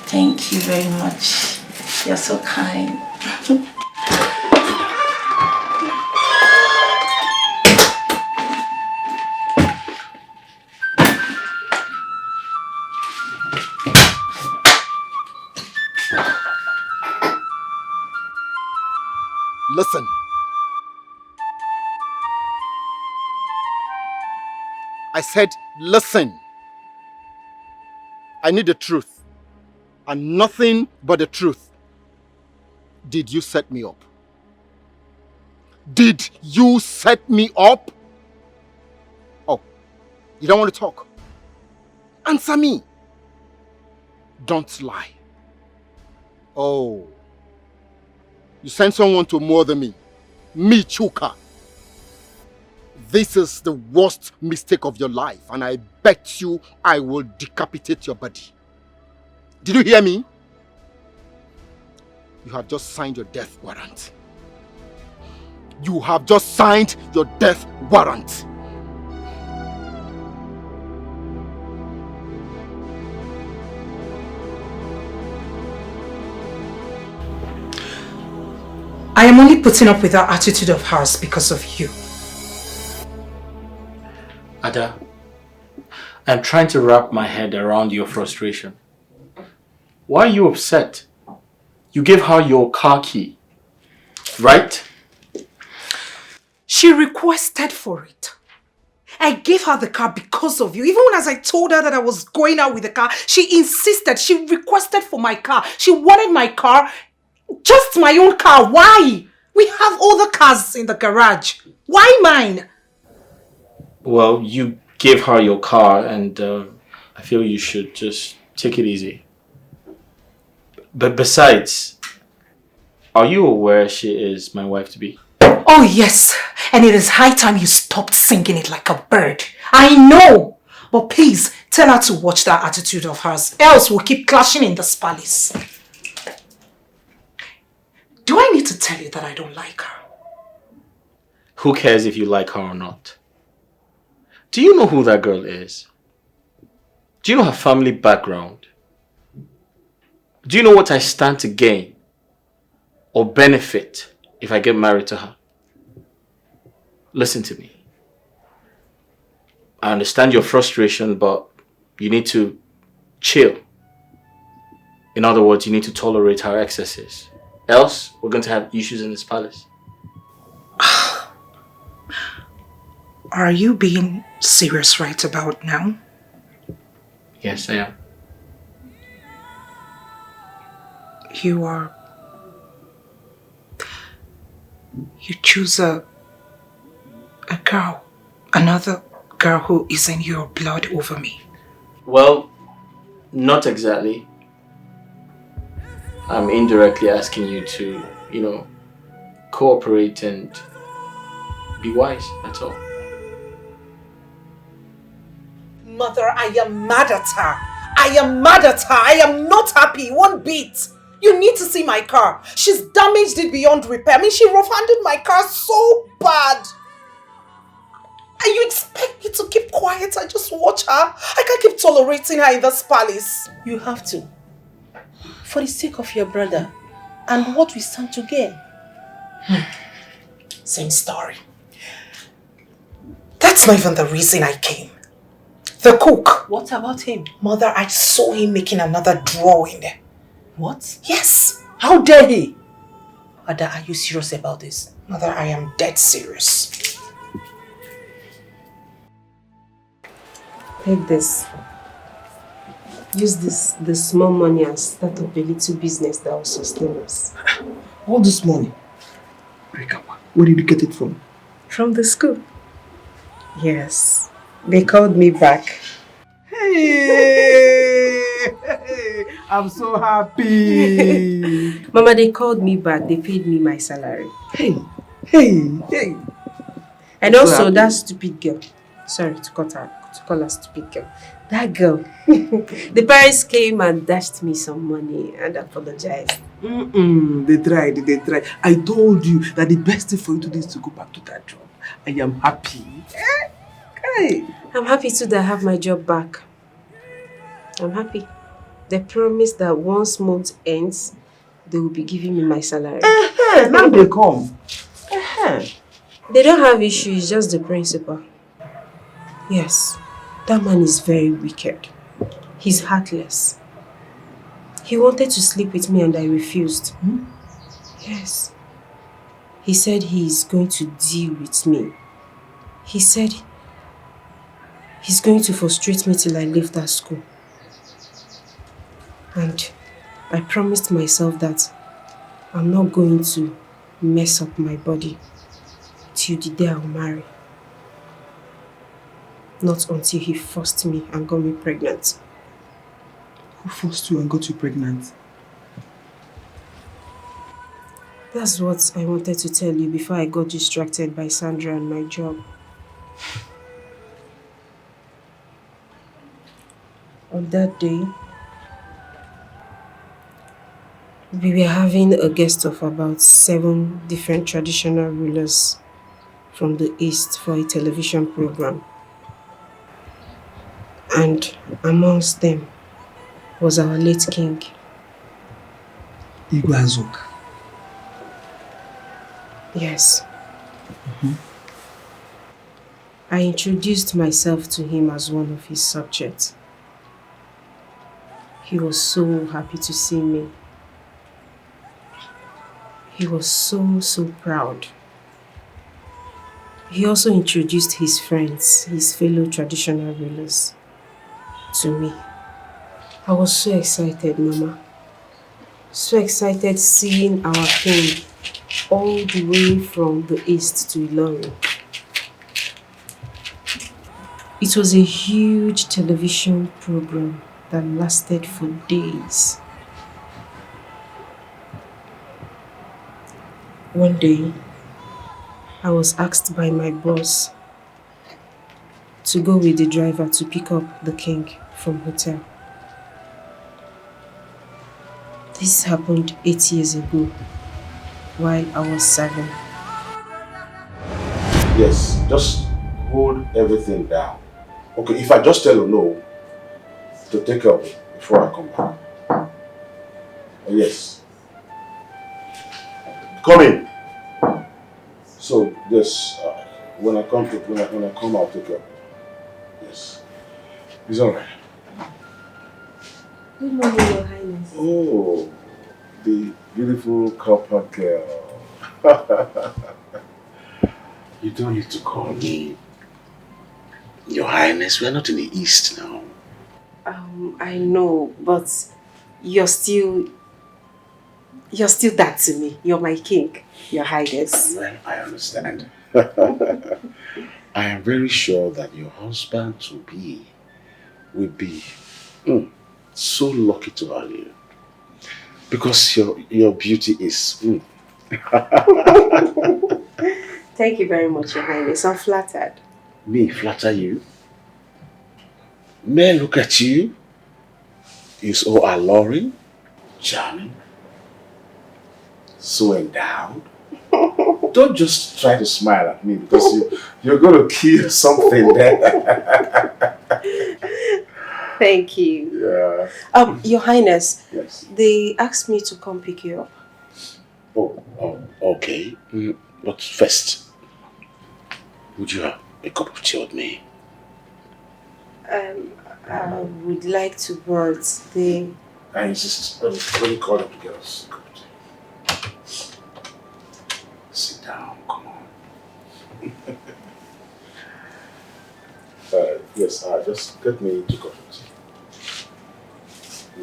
Thank you very much. You're so kind. Listen. I said, listen. I need the truth. And nothing but the truth. Did you set me up? Did you set me up? Oh, you don't want to talk? Answer me. Don't lie. Oh. You sent someone to murder me. Me, Chuka. This is the worst mistake of your life, and I bet you I will decapitate your body. Did you hear me? You have just signed your death warrant. You have just signed your death warrant. I am only putting up with that attitude of hers because of you. Ada, I'm trying to wrap my head around your frustration. Why are you upset? You gave her your car key, right? She requested for it. I gave her the car because of you. Even as I told her that I was going out with the car, she insisted. She requested for my car. She wanted my car, just my own car. Why? We have other cars in the garage. Why mine? Well, you gave her your car and I feel you should just take it easy. But besides, are you aware she is my wife-to-be? Oh yes, and it is high time you stopped singing it like a bird. I know, but please tell her to watch that attitude of hers, else we'll keep clashing in this palace. Do I need to tell you that I don't like her? Who cares if you like her or not? Do you know who that girl is? Do you know her family background? Do you know what I stand to gain or benefit if I get married to her? Listen to me. I understand your frustration, but you need to chill. In other words, you need to tolerate her excesses. Else, we're going to have issues in this palace. Are you being serious right about now? Yes, I am. You choose a A girl. Another girl who is in your blood over me. Well, not exactly. I'm indirectly asking you to, cooperate and be wise, that's all. Mother, I am mad at her. I am mad at her. I am not happy one bit. You need to see my car. She's damaged it beyond repair. I mean, she rough-handed my car so bad. And you expect me to keep quiet and just watch her? I can't keep tolerating her in this palace. You have to. For the sake of your brother and what we stand to gain. Same story. That's not even the reason I came. The cook. What about him? Mother, I saw him making another drawing. What? Yes. How dare he? Ada, are you serious about this? Mother, I am dead serious. Take this. Use the small money and start up a little business that will sustain us. All this money? Where did you get it from? From the school. Yes. They called me back. Hey! I'm so happy! Mama, they called me back. They paid me my salary. Hey! And also that stupid girl. Sorry to call her stupid girl. That girl. The parents came and dashed me some money and apologized. They tried. I told you that the best thing for you to do is to go back to that job. I am happy. Hey. I'm happy too that I have my job back. I'm happy. They promised that once month ends, they will be giving me my salary. Now they come. They don't have issues, just the principal. Yes, that man is very wicked. He's heartless. He wanted to sleep with me and I refused. Yes. He said he is going to deal with me. He said he's going to frustrate me till I leave that school. And I promised myself that I'm not going to mess up my body till the day I'll marry. Not until he forced me and got me pregnant. Who forced you and got you pregnant? That's what I wanted to tell you before I got distracted by Sandra and my job. On that day, we were having a guest of about 7 different traditional rulers from the East for a television program. And amongst them was our late king. Igwe Azok. Yes. I introduced myself to him as one of his subjects. He was so happy to see me. He was so proud. He also introduced his friends, his fellow traditional rulers, to me. I was so excited, Mama. So excited seeing our king all the way from the east to Ilorin. It was a huge television program that lasted for days. One day, I was asked by my boss to go with the driver to pick up the king from hotel. This happened 8 years ago while I was 7. Yes, just hold everything down. Okay, if I just tell you no, to take care of it before I come back. Yes. Come in. So, yes, when I come, I'll take care of it. Yes. It's alright. Good morning, Your Highness. Oh, the beautiful copper girl. You don't need to call me Your Highness. We are not in the East now. I know, but you're still that to me. You're my king, Your Highness. Well, I understand. I am very sure that your husband will be so lucky to have you. Because your beauty is... Thank you very much, Your Highness. I'm flattered. Me flatter you? May I look at you? You're so alluring, charming, so endowed. Don't just try to smile at me because you're going to kill something there. Thank you. Yeah. Your Highness. Yes. They asked me to come pick you up. Oh, okay. But first, would you have a cup of tea with me? I would like to, but they... I insist. Let me call them to get us a cup of tea. Sit down, come on. Yes, just get me 2 cups of tea.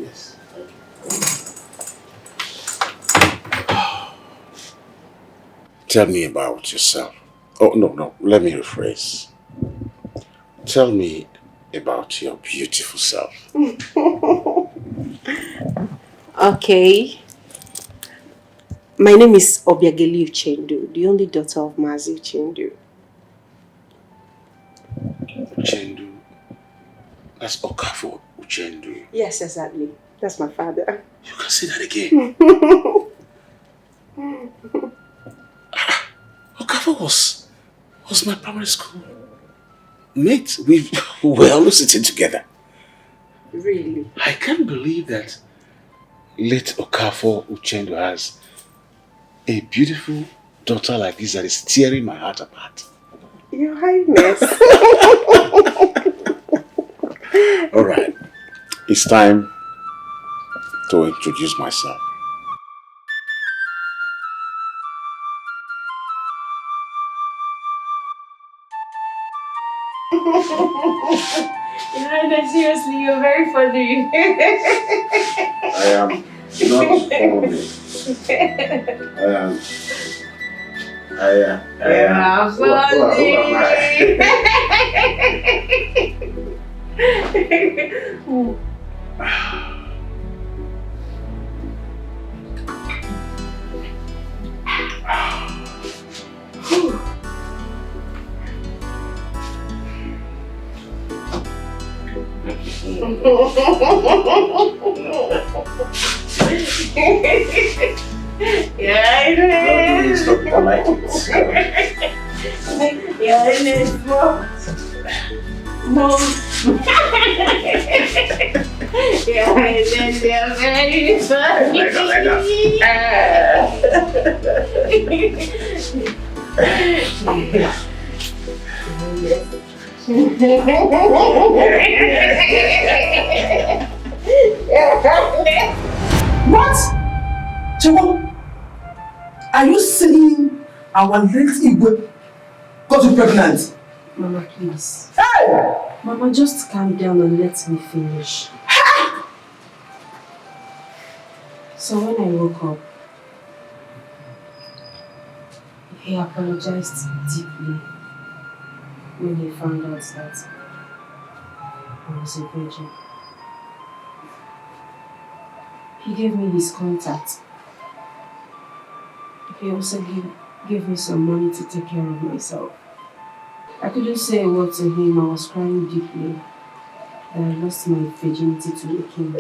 Yes, thank you. Tell me about yourself. Oh, no, let me rephrase. Tell me about your beautiful self. Okay. My name is Obiageli Uchendu, the only daughter of Mazi Uchendu. Uchendu? That's Okafo Uchendu. Yes, exactly. That's my father. You can say that again. Okafo was my primary school mate. We were always sitting together. Really? I can't believe that late Okafo Uchendu has a beautiful daughter like this that is tearing my heart apart. Your Highness. Alright, it's time to introduce myself. Your Highness, seriously, you're very funny. I am not funny. I am. Who am I? Yeah, Stop polite. yeah, Mom. Yeah, they're very funny. What? Chiwo, are you saying our late Igwe got you pregnant? Mama, please. Hey! Mama, just calm down and let me finish. So when I woke up, he apologized deeply when he found out that I was a virgin. He gave me his contact. He also gave me some money to take care of myself. I couldn't say a word to him. I was crying deeply. And I lost my virginity to the king.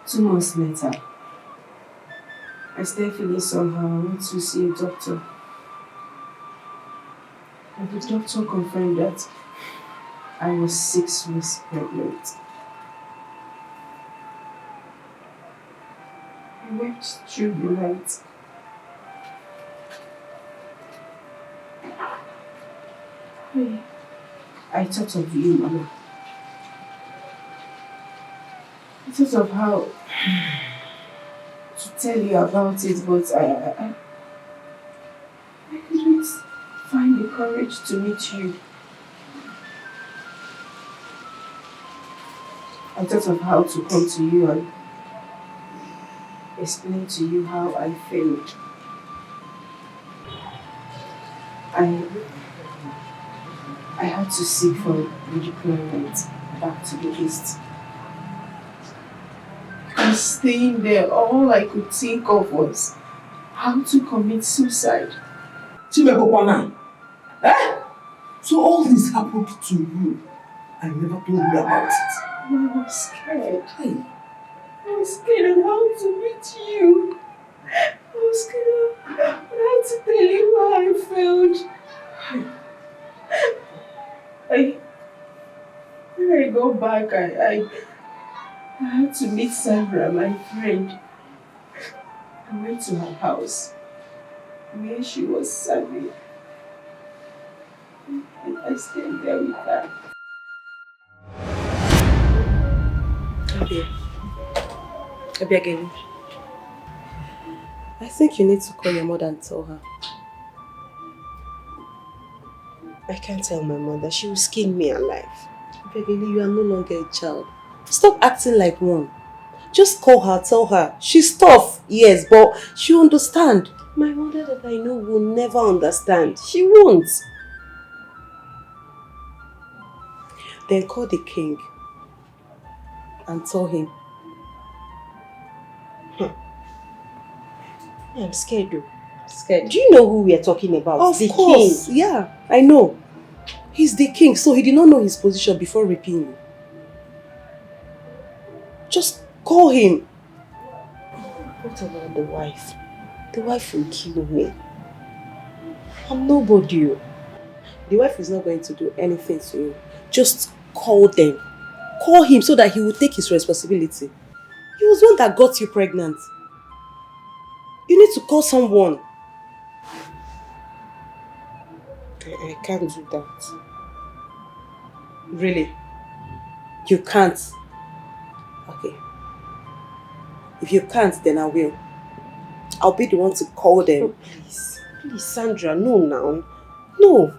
2 months later, I started feeling somehow. I went to see a doctor. And the doctor confirmed that I was 6 weeks pregnant. I wept through the night. I thought of you, Mama. I thought of how to tell you about it, but I couldn't find the courage to meet you. I thought of how to come to you and explain to you how I failed. I had to seek for redeployment back to the east. Because staying there, all I could think of was how to commit suicide. Chimekokwana, eh? So all this happened to you. I never told you about it. I was scared. I was scared of how to meet you. I was scared of how to tell you how I felt. When I go back, I had to meet Sandra, my friend. I went to her house where she was serving. And I stayed there with her. Abia again. I think you need to call your mother and tell her. I can't tell my mother. She will skin me alive. Begini, you are no longer a child. Stop acting like one. Just call her, tell her. She's tough, yes, but she'll understand. My mother that I know will never understand. She won't. Then call the king and tell him. I'm scared though. Scared. Do you know who we are talking about? Of course. King. Yeah, I know. He's the king, so he did not know his position before raping you. Just call him. What about the wife? The wife will kill me. I'm nobody. The wife is not going to do anything to you. Just call them. Call him so that he will take his responsibility. He was the one that got you pregnant. You need to call someone. I can't do that. Really? You can't? Okay. If you can't, then I will. I'll be the one to call them. Oh, please. Please, Sandra, no now. No.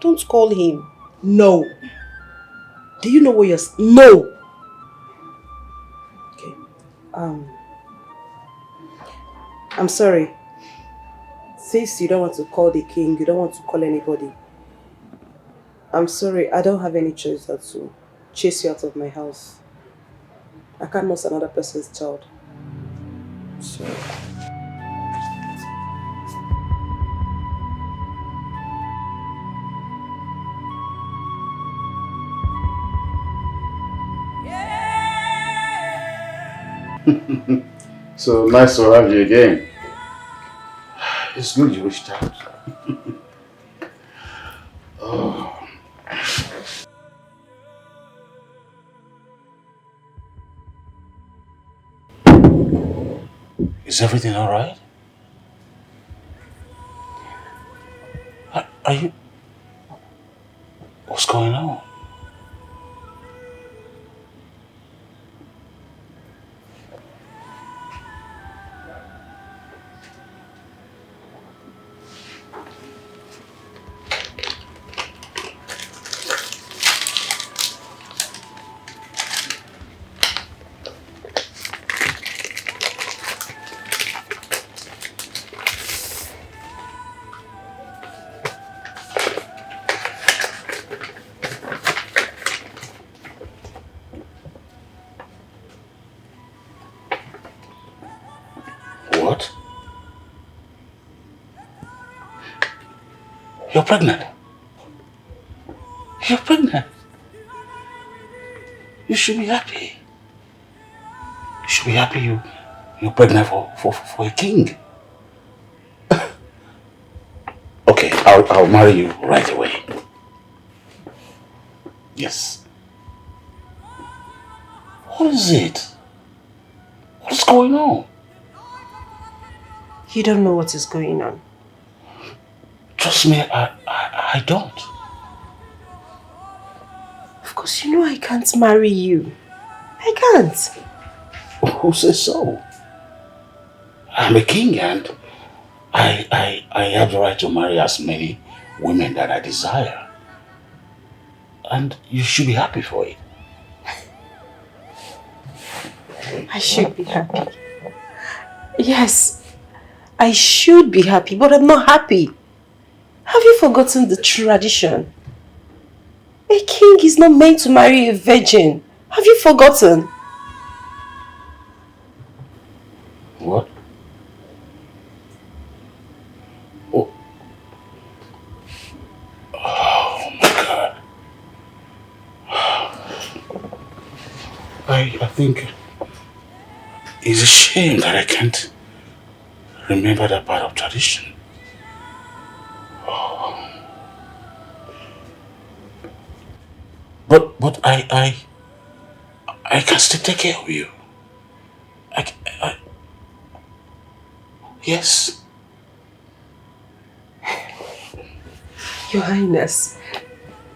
Don't call him. No. Do you know what you're... No! Okay. I'm sorry. Since you don't want to call the king, you don't want to call anybody. I'm sorry, I don't have any choice but to chase you out of my house. I can't lose another person's child. Sorry. So nice to have you again. It's good you reached out. Oh. Is everything all right? Are you... What's going on? What? You're pregnant? You're pregnant? You should be happy. You should be happy you're pregnant for a king. Okay, I'll marry you right away. Yes. What is it? What's going on? You don't know what is going on. Trust me, I don't. Of course, you know I can't marry you. I can't. Who says so? I'm a king and I have the right to marry as many women that I desire. And you should be happy for it. I should be happy. Yes, I should be happy, but I'm not happy. Have you forgotten the tradition? A king is not meant to marry a virgin. Have you forgotten? What? Oh. Oh my God. I think it's a shame that I can't remember that part of tradition. Oh. But I can still take care of you. Yes. Your Highness,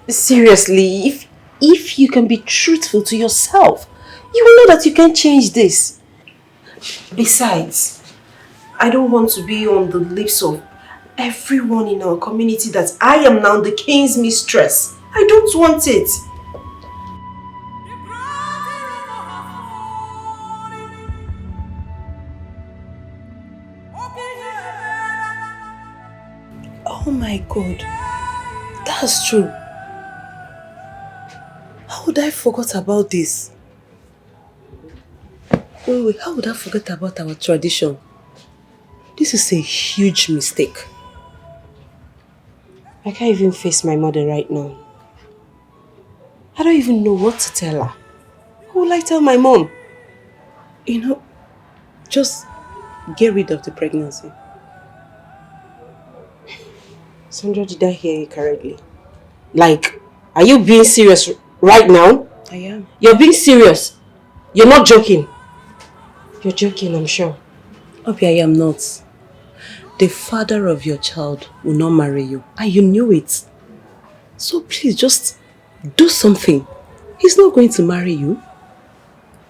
seriously, if you can be truthful to yourself, you will know that you can change this. Besides, I don't want to be on the lips of everyone in our community that I am now the king's mistress. I don't want it. Oh my God, that's true. How would I forget about this? Wait, how would I forget about our tradition? This is a huge mistake. I can't even face my mother right now. I don't even know what to tell her. Who will I tell my mom? You know, just get rid of the pregnancy. Sandra, did I hear you correctly? Like, are you being serious right now? I am. You're being serious? You're not joking? You're joking, I'm sure. Obi, I am not. The father of your child will not marry you. And you knew it. So please, just do something. He's not going to marry you.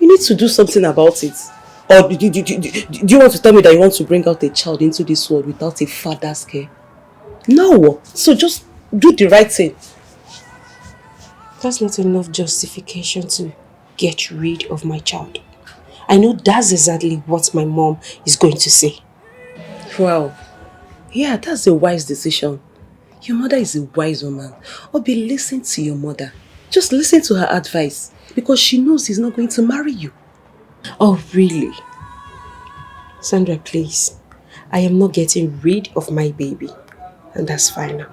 You need to do something about it. Or do you want to tell me that you want to bring out a child into this world without a father's care? No. So just do the right thing. That's not enough justification to get rid of my child. I know that's exactly what my mom is going to say. Well, yeah, that's a wise decision. Your mother is a wise woman. Obi, listen to your mother. Just listen to her advice. Because she knows he's not going to marry you. Oh, really? Sandra, please. I am not getting rid of my baby. And that's fine now.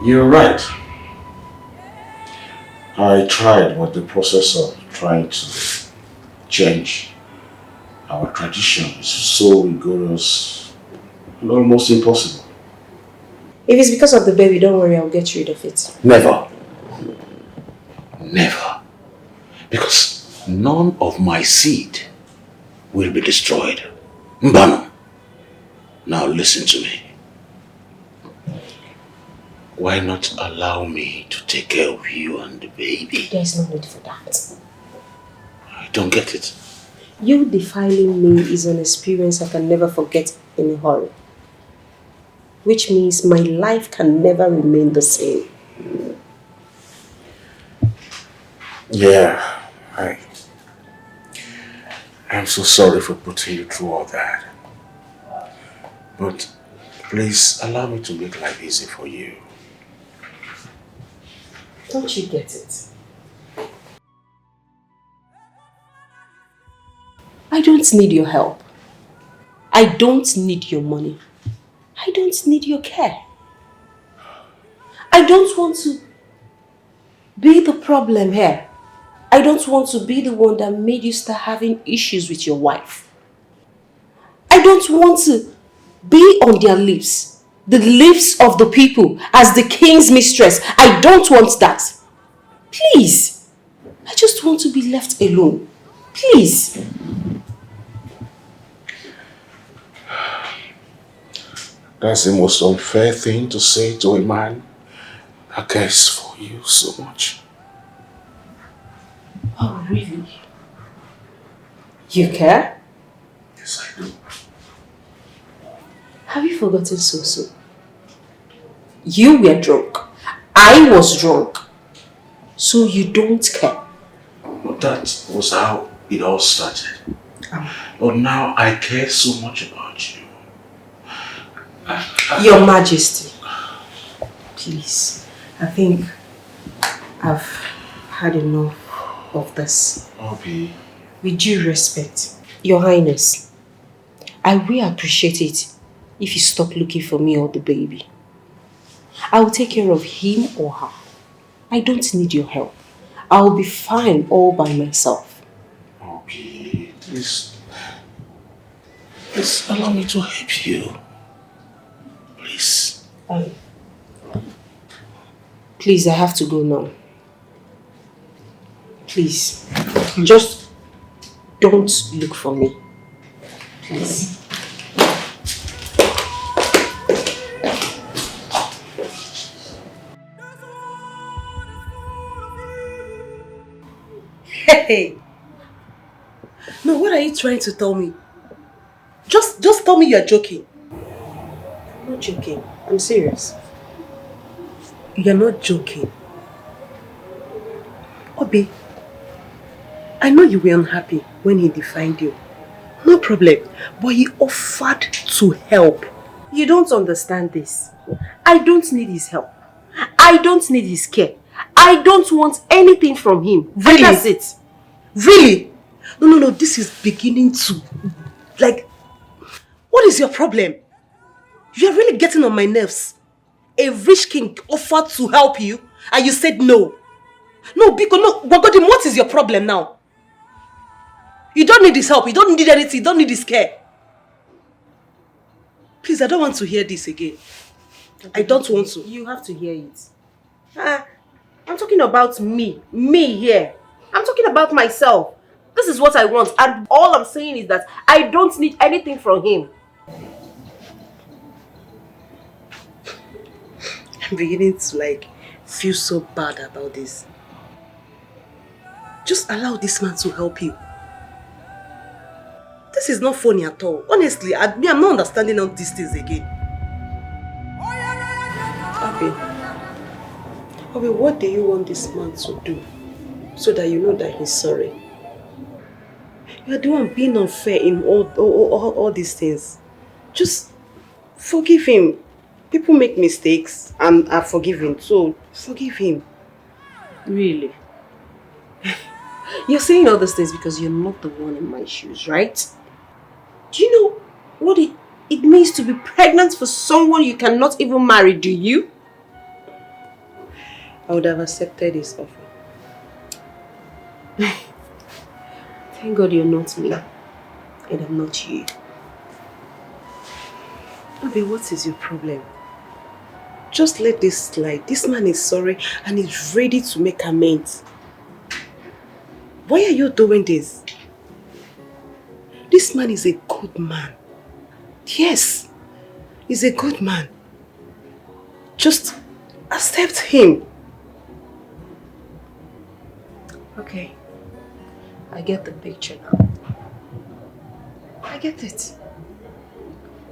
You're right. I tried, but the process of trying to change our tradition is so rigorous and almost impossible. If it's because of the baby, don't worry, I'll get rid of it. Never. Never. Because none of my seed will be destroyed. Mbano, now listen to me. Why not allow me to take care of you and the baby? There's no need for that. I don't get it. You defiling me is an experience I can never forget in a hurry. Which means my life can never remain the same. Yeah, I'm so sorry for putting you through all that. But please allow me to make life easy for you. Don't you get it? I don't need your help. I don't need your money. I don't need your care. I don't want to be the problem here. I don't want to be the one that made you start having issues with your wife. I don't want to be on their lips, the lips of the people, as the king's mistress. I don't want that. Please. I just want to be left alone. Please. That's the most unfair thing to say to a man that cares for you so much. Oh, really? You care? Yes, I do. Have you forgotten so? You were drunk. I was drunk. So you don't care. That was how it all started. But now I care so much about you. Your Majesty, please, I think I've had enough of this. Obi. With due respect, Your Highness, I will appreciate it if you stop looking for me or the baby. I will take care of him or her. I don't need your help. I will be fine all by myself. Okay, please allow me to help you. Please. Please, I have to go now. Please, just don't look for me. Please. Hey! No, what are you trying to tell me? Just tell me you're joking. I'm not joking. I'm serious. You're not joking. Obi, I know you were unhappy when he defined you. No problem. But he offered to help. You don't understand this. I don't need his help. I don't need his care. I don't want anything from him. Really? And that's it. Really? No. This is beginning to... Like... What is your problem? You're really getting on my nerves. A rich king offered to help you and you said no. No, because no. Wagodim, what is your problem now? You don't need his help. You don't need anything. You don't need his care. Please, I don't want to hear this again. I don't want to. You have to hear it. I'm talking about me. Me here. I'm talking about myself. This is what I want. And all I'm saying is that I don't need anything from him. I'm beginning to feel so bad about this. Just allow this man to help you. This is not funny at all. Honestly, I'm not understanding all these things again. Abi, what do you want this man to do so that you know that he's sorry? You're the one being unfair in all these things. Just forgive him. People make mistakes and are forgiven, so forgive him. Really? You're saying all these things because you're not the one in my shoes, right? Do you know what it means to be pregnant for someone you cannot even marry, do you? I would have accepted his offer. Thank God you're not me, and I'm not you. Abi, what is your problem? Just let this slide. This man is sorry and he's ready to make amends. Why are you doing this? This man is a good man. Yes, he's a good man. Just accept him. Okay, I get the picture now. I get it.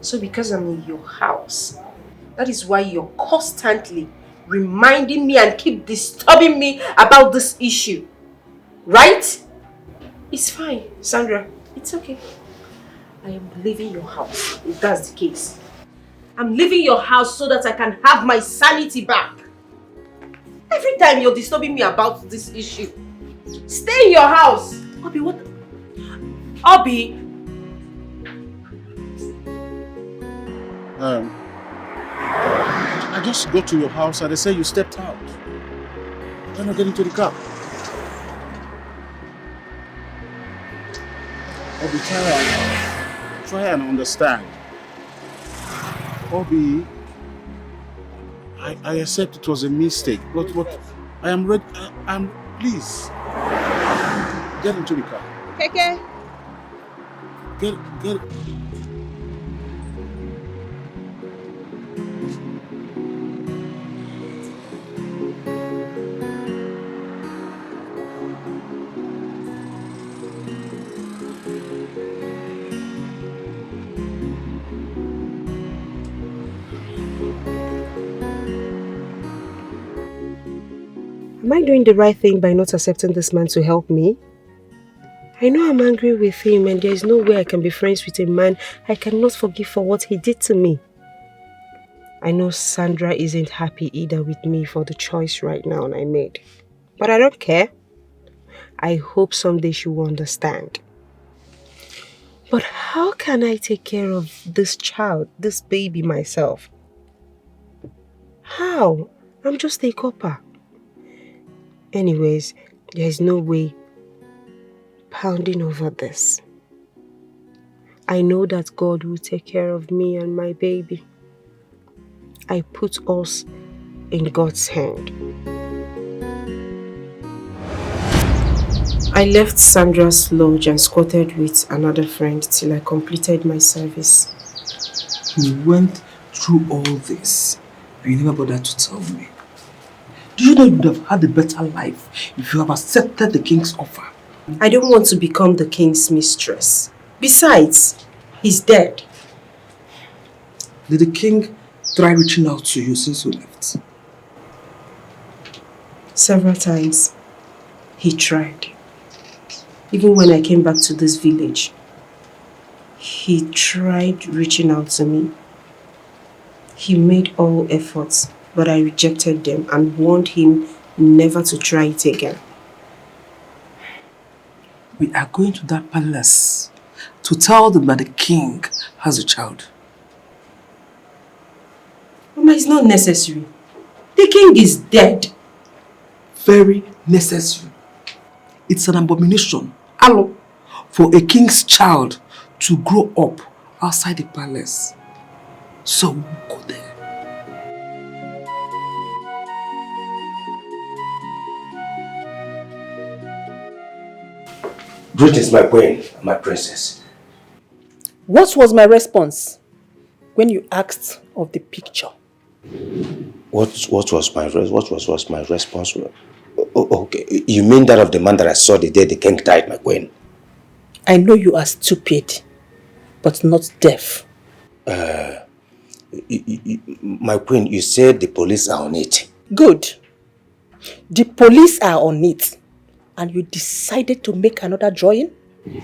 So because I'm in your house, that is why you're constantly reminding me and keep disturbing me about this issue. Right? It's fine, Sandra. It's okay. I am leaving your house, if that's the case. I'm leaving your house so that I can have my sanity back. Every time you're disturbing me about this issue, stay in your house. Obi, what? Obi! I just go to your house and they say you stepped out. Why not get into the car? Obi, try and understand. Obi, I accept it was a mistake, but I am ready. Please get into the car. Keke. Get. Am I doing the right thing by not accepting this man to help me? I know I'm angry with him and there is no way I can be friends with a man I cannot forgive for what he did to me. I know Sandra isn't happy either with me for the choice right now I made. But I don't care. I hope someday she will understand. But how can I take care of this child, this baby myself? How? I'm just a copper. Anyways, there is no way pounding over this. I know that God will take care of me and my baby. I put us in God's hand. I left Sandra's lodge and squatted with another friend till I completed my service. You went through all this and you never bothered to tell me. Do you know you would have had a better life if you have accepted the king's offer? I don't want to become the king's mistress. Besides, he's dead. Did the king try reaching out to you since you left? Several times. He tried. Even when I came back to this village, he tried reaching out to me. He made all efforts, but I rejected them and warned him never to try it again. We are going to that palace to tell them that the king has a child. Mama, it's not necessary. The king is dead. Very necessary. It's an abomination, hello, for a king's child to grow up outside the palace. So we'll go there. Greetings, my queen, my princess. What was my response when you asked of the picture? What was my response? Okay, you mean that of the man that I saw the day the king died, my queen? I know you are stupid, but not deaf. My queen, you said the police are on it. Good. The police are on it. And you decided to make another drawing? My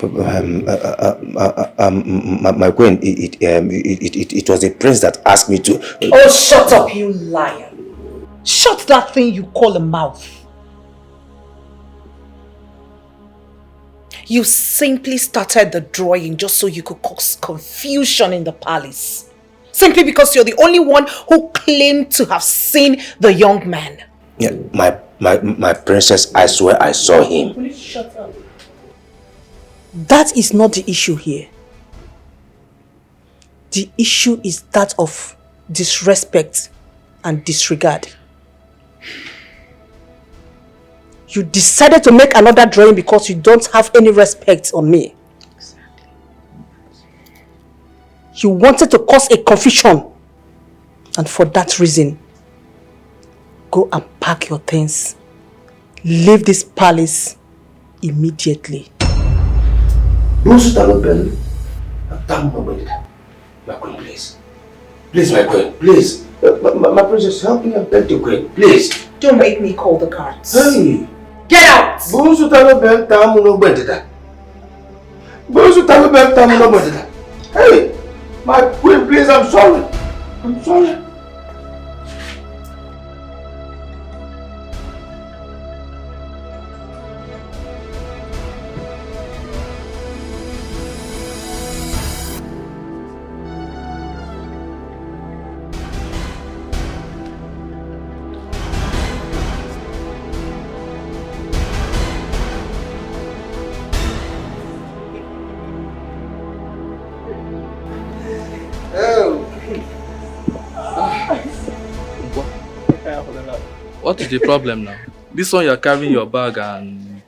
queen, it was the prince that asked me to... Oh, shut up, you liar. Shut that thing you call a mouth. You simply started the drawing just so you could cause confusion in the palace. Simply because you're the only one who claimed to have seen the young man. Yeah, my princess, I swear I saw him. Please shut up. That is not the issue here. The issue is that of disrespect and disregard. You decided to make another drawing because you don't have any respect on me. Exactly. You wanted to cause a confusion. And for that reason, go and pack your things. Leave this palace immediately. My queen, please. Please, my queen, please. My princess, help me and beg the queen, please. Don't make me call the guards. Hey! Get out! Hey! My queen, please, I'm sorry. I'm sorry. What is the problem now? This one you're carrying your bag and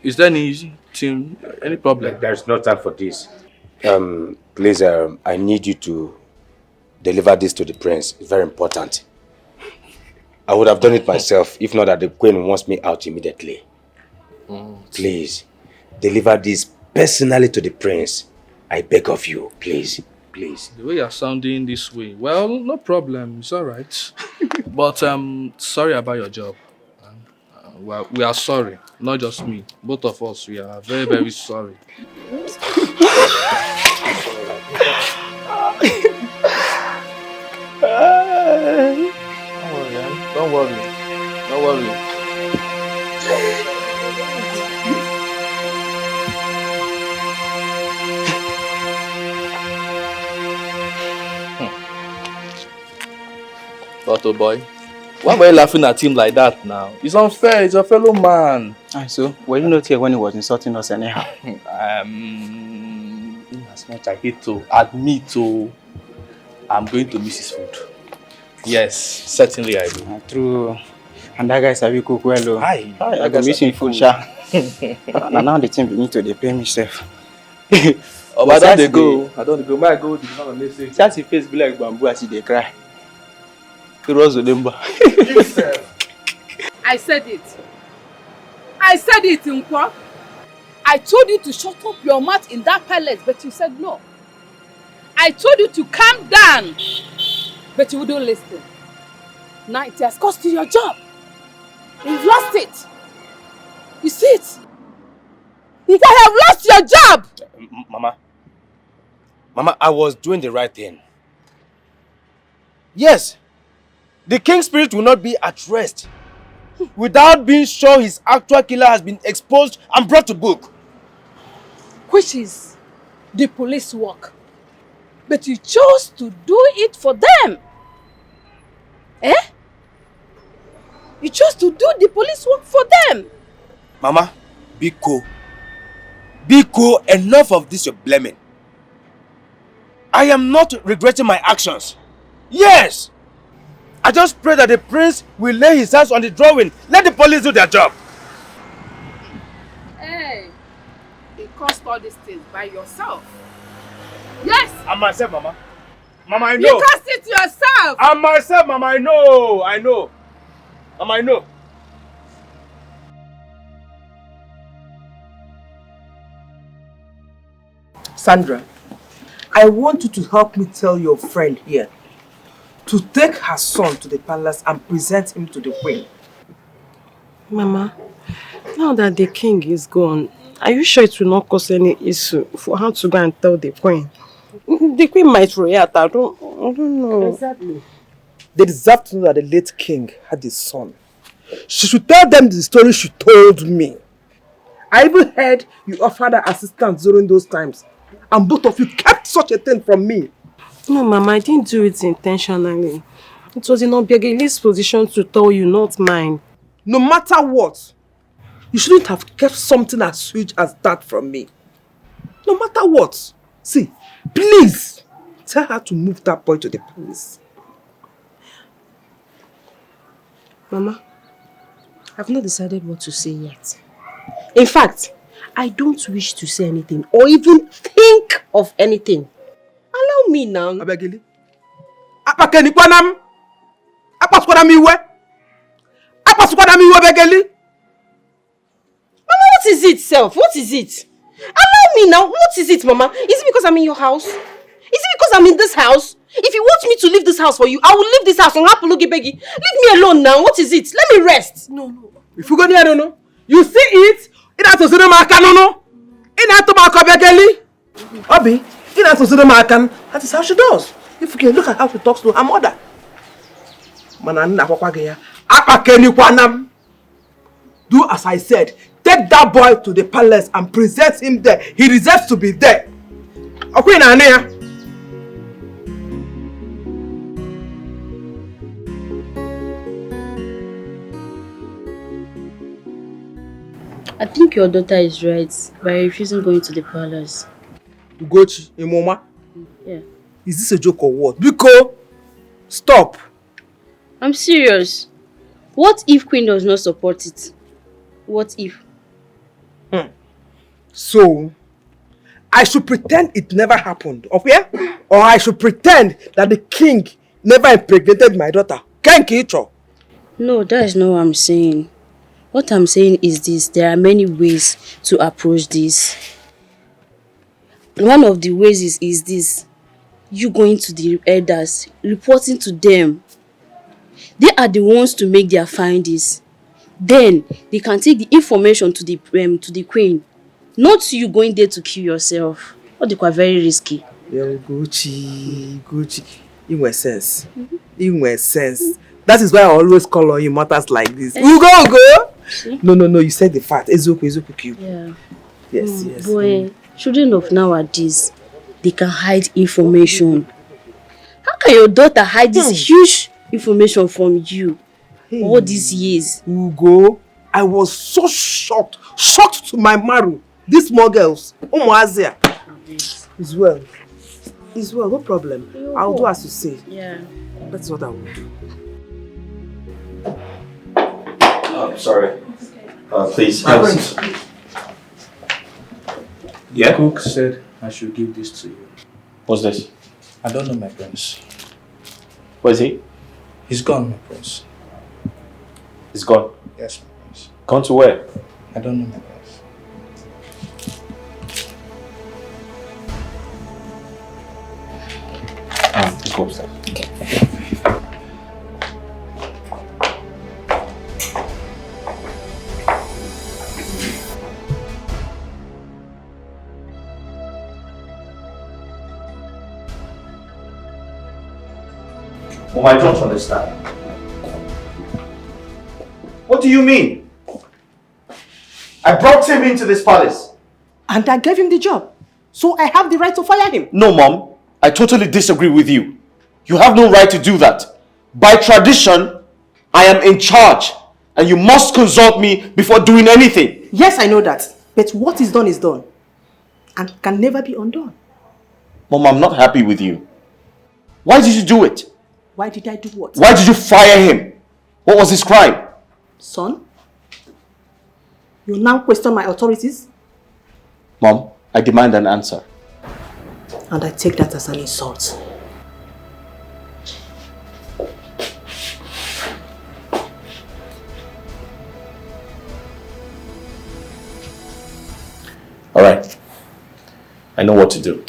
is there any problem? There's no time for this. Please, I need you to deliver this to the prince. It's very important. I would have done it myself if not that the queen wants me out immediately. Please, deliver this personally to the prince. I beg of you, please. Please. The way you're sounding this way, well, no problem. It's all right. But sorry about your job. Well, we are sorry. Not just me. Both of us, we are very, very sorry. Don't worry. Don't worry. But oh boy, why were you laughing at him like that now? It's unfair, he's a fellow man. So, were you not here when he was insulting us anyhow? In as much I hate to admit I'm going to miss his food. Yes, certainly I do. True. And that guy sabi cook well. Hi. I go miss him food, sha. Now the thing begin to dey pay me sef. Oh, but I don't go. I don't go. May I go to the man message? Just his face be like bamboo as he dey cry. I said it. I said it, Nkwa. I told you to shut up your mouth in that palace, but you said no. I told you to calm down, but you wouldn't listen. Now it has cost you your job. You've lost it. You see it? You have lost your job. Mama, I was doing the right thing. Yes, the king's spirit will not be at rest without being sure his actual killer has been exposed and brought to book. Which is the police work. But you chose to do it for them. Eh? You chose to do the police work for them. Mama, be cool. Be cool. Enough of this you're blaming. I am not regretting my actions. Yes! I just pray that the prince will lay his hands on the drawing. Let the police do their job. Hey, you caused all these things by yourself. Yes! I'm myself, Mama. Mama, I know. You caused it yourself. I'm myself, Mama. I know. I know. Mama, I know. Sandra, I want you to help me tell your friend here to take her son to the palace and present him to the queen. Mama, now that the king is gone, are you sure it will not cause any issue for her to go and tell the queen? The queen might react. I don't know. Exactly. They deserve to know that the late king had a son. She should tell them the story she told me. I even heard you offered her assistance during those times. And both of you kept such a thing from me. No, Mama, I didn't do it intentionally. It was in Obiageli's position to tell you, not mine. No matter what, you shouldn't have kept something as huge as that from me. No matter what. See, please, tell her to move that boy to the palace. Mama, I've not decided what to say yet. In fact, I don't wish to say anything or even think of anything. Allow me now. Abegili. Apakeni kwanam. Apasukwadam iwe. Apasukwadam iwe Abegili. Mama, what is it, self? What is it? Allow me now. What is it, Mama? Is it because I'm in your house? Is it because I'm in this house? If you want me to leave this house for you, I will leave this house. Leave me alone now. What is it? Let me rest. No. If you go there, no. You see it? It has to say no. It has to be Abegili. Obi. That is how she does. If you can look at how she talks to her mother. Do as I said. Take that boy to the palace and present him there. He deserves to be there. Okay, Nania. I think your daughter is right by refusing going to the palace. Ugochi, Imoma? Yeah. Is this a joke or what? Biko, stop. I'm serious. What if Queen does not support it? What if? So, I should pretend it never happened, okay? Or I should pretend that the king never impregnated my daughter. No, that is not what I'm saying. What I'm saying is this. There are many ways to approach this. One of the ways is this. You going to the elders, reporting to them. They are the ones to make their findings. Then they can take the information to the queen. Not you going there to kill yourself. What they are very risky. Yo, Gucci. In what sense? In what sense? That is why I always call on you matters like this. You go. No, you said the fact. Ezoku. Yeah. Yes. Boy, children of nowadays, they can hide information. How can your daughter hide this huge information from you all these years? Ugo, I was so shocked to my marrow. These small girls, Azia. It's well, no problem. I'll do as you say. Yeah. That's what I will do. Sorry. Please, help. Yeah? Cook said I should give this to you. What's this? I don't know, my prince. Where is he? He's gone, my prince. He's gone? Yes, my prince. Gone to where? I don't know, my prince. Let's go upstairs. Okay. Oh, I don't understand. What do you mean? I brought him into this palace. And I gave him the job. So I have the right to fire him. No, Mom. I totally disagree with you. You have no right to do that. By tradition, I am in charge. And you must consult me before doing anything. Yes, I know that. But what is done and can never be undone. Mom, I'm not happy with you. Why did you do it? Why did I do what? Why did you fire him? What was his crime? Son, you now question my authorities? Mom, I demand an answer. And I take that as an insult. Alright. I know what to do.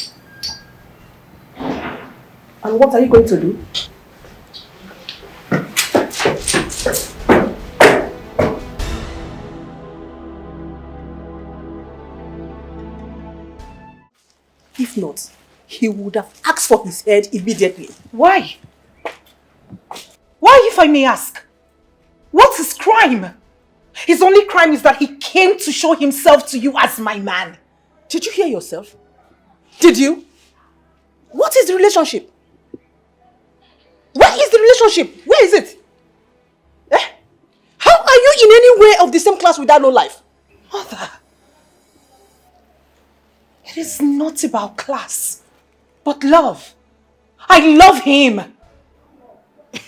And what are you going to do? If not, he would have asked for his head immediately. Why? Why, if I may ask? What's his crime? His only crime is that he came to show himself to you as my man. Did you hear yourself? Did you? What is the relationship? Where is the relationship? Where is it? How are you in any way of the same class with that low life? Mother, it is not about class, but love. I love him.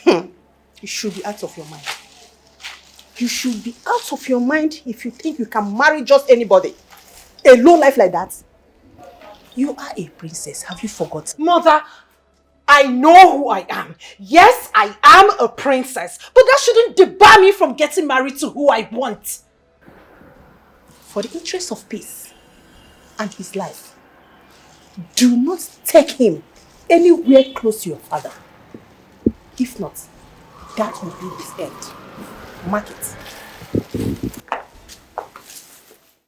You should be out of your mind. You should be out of your mind if you think you can marry just anybody. A low life like that. You are a princess. Have you forgotten? Mother, I know who I am. Yes, I am a princess. But that shouldn't debar me from getting married to who I want. For the interest of peace and his life, do not take him anywhere close to your father. If not, that will be his end. Mark it.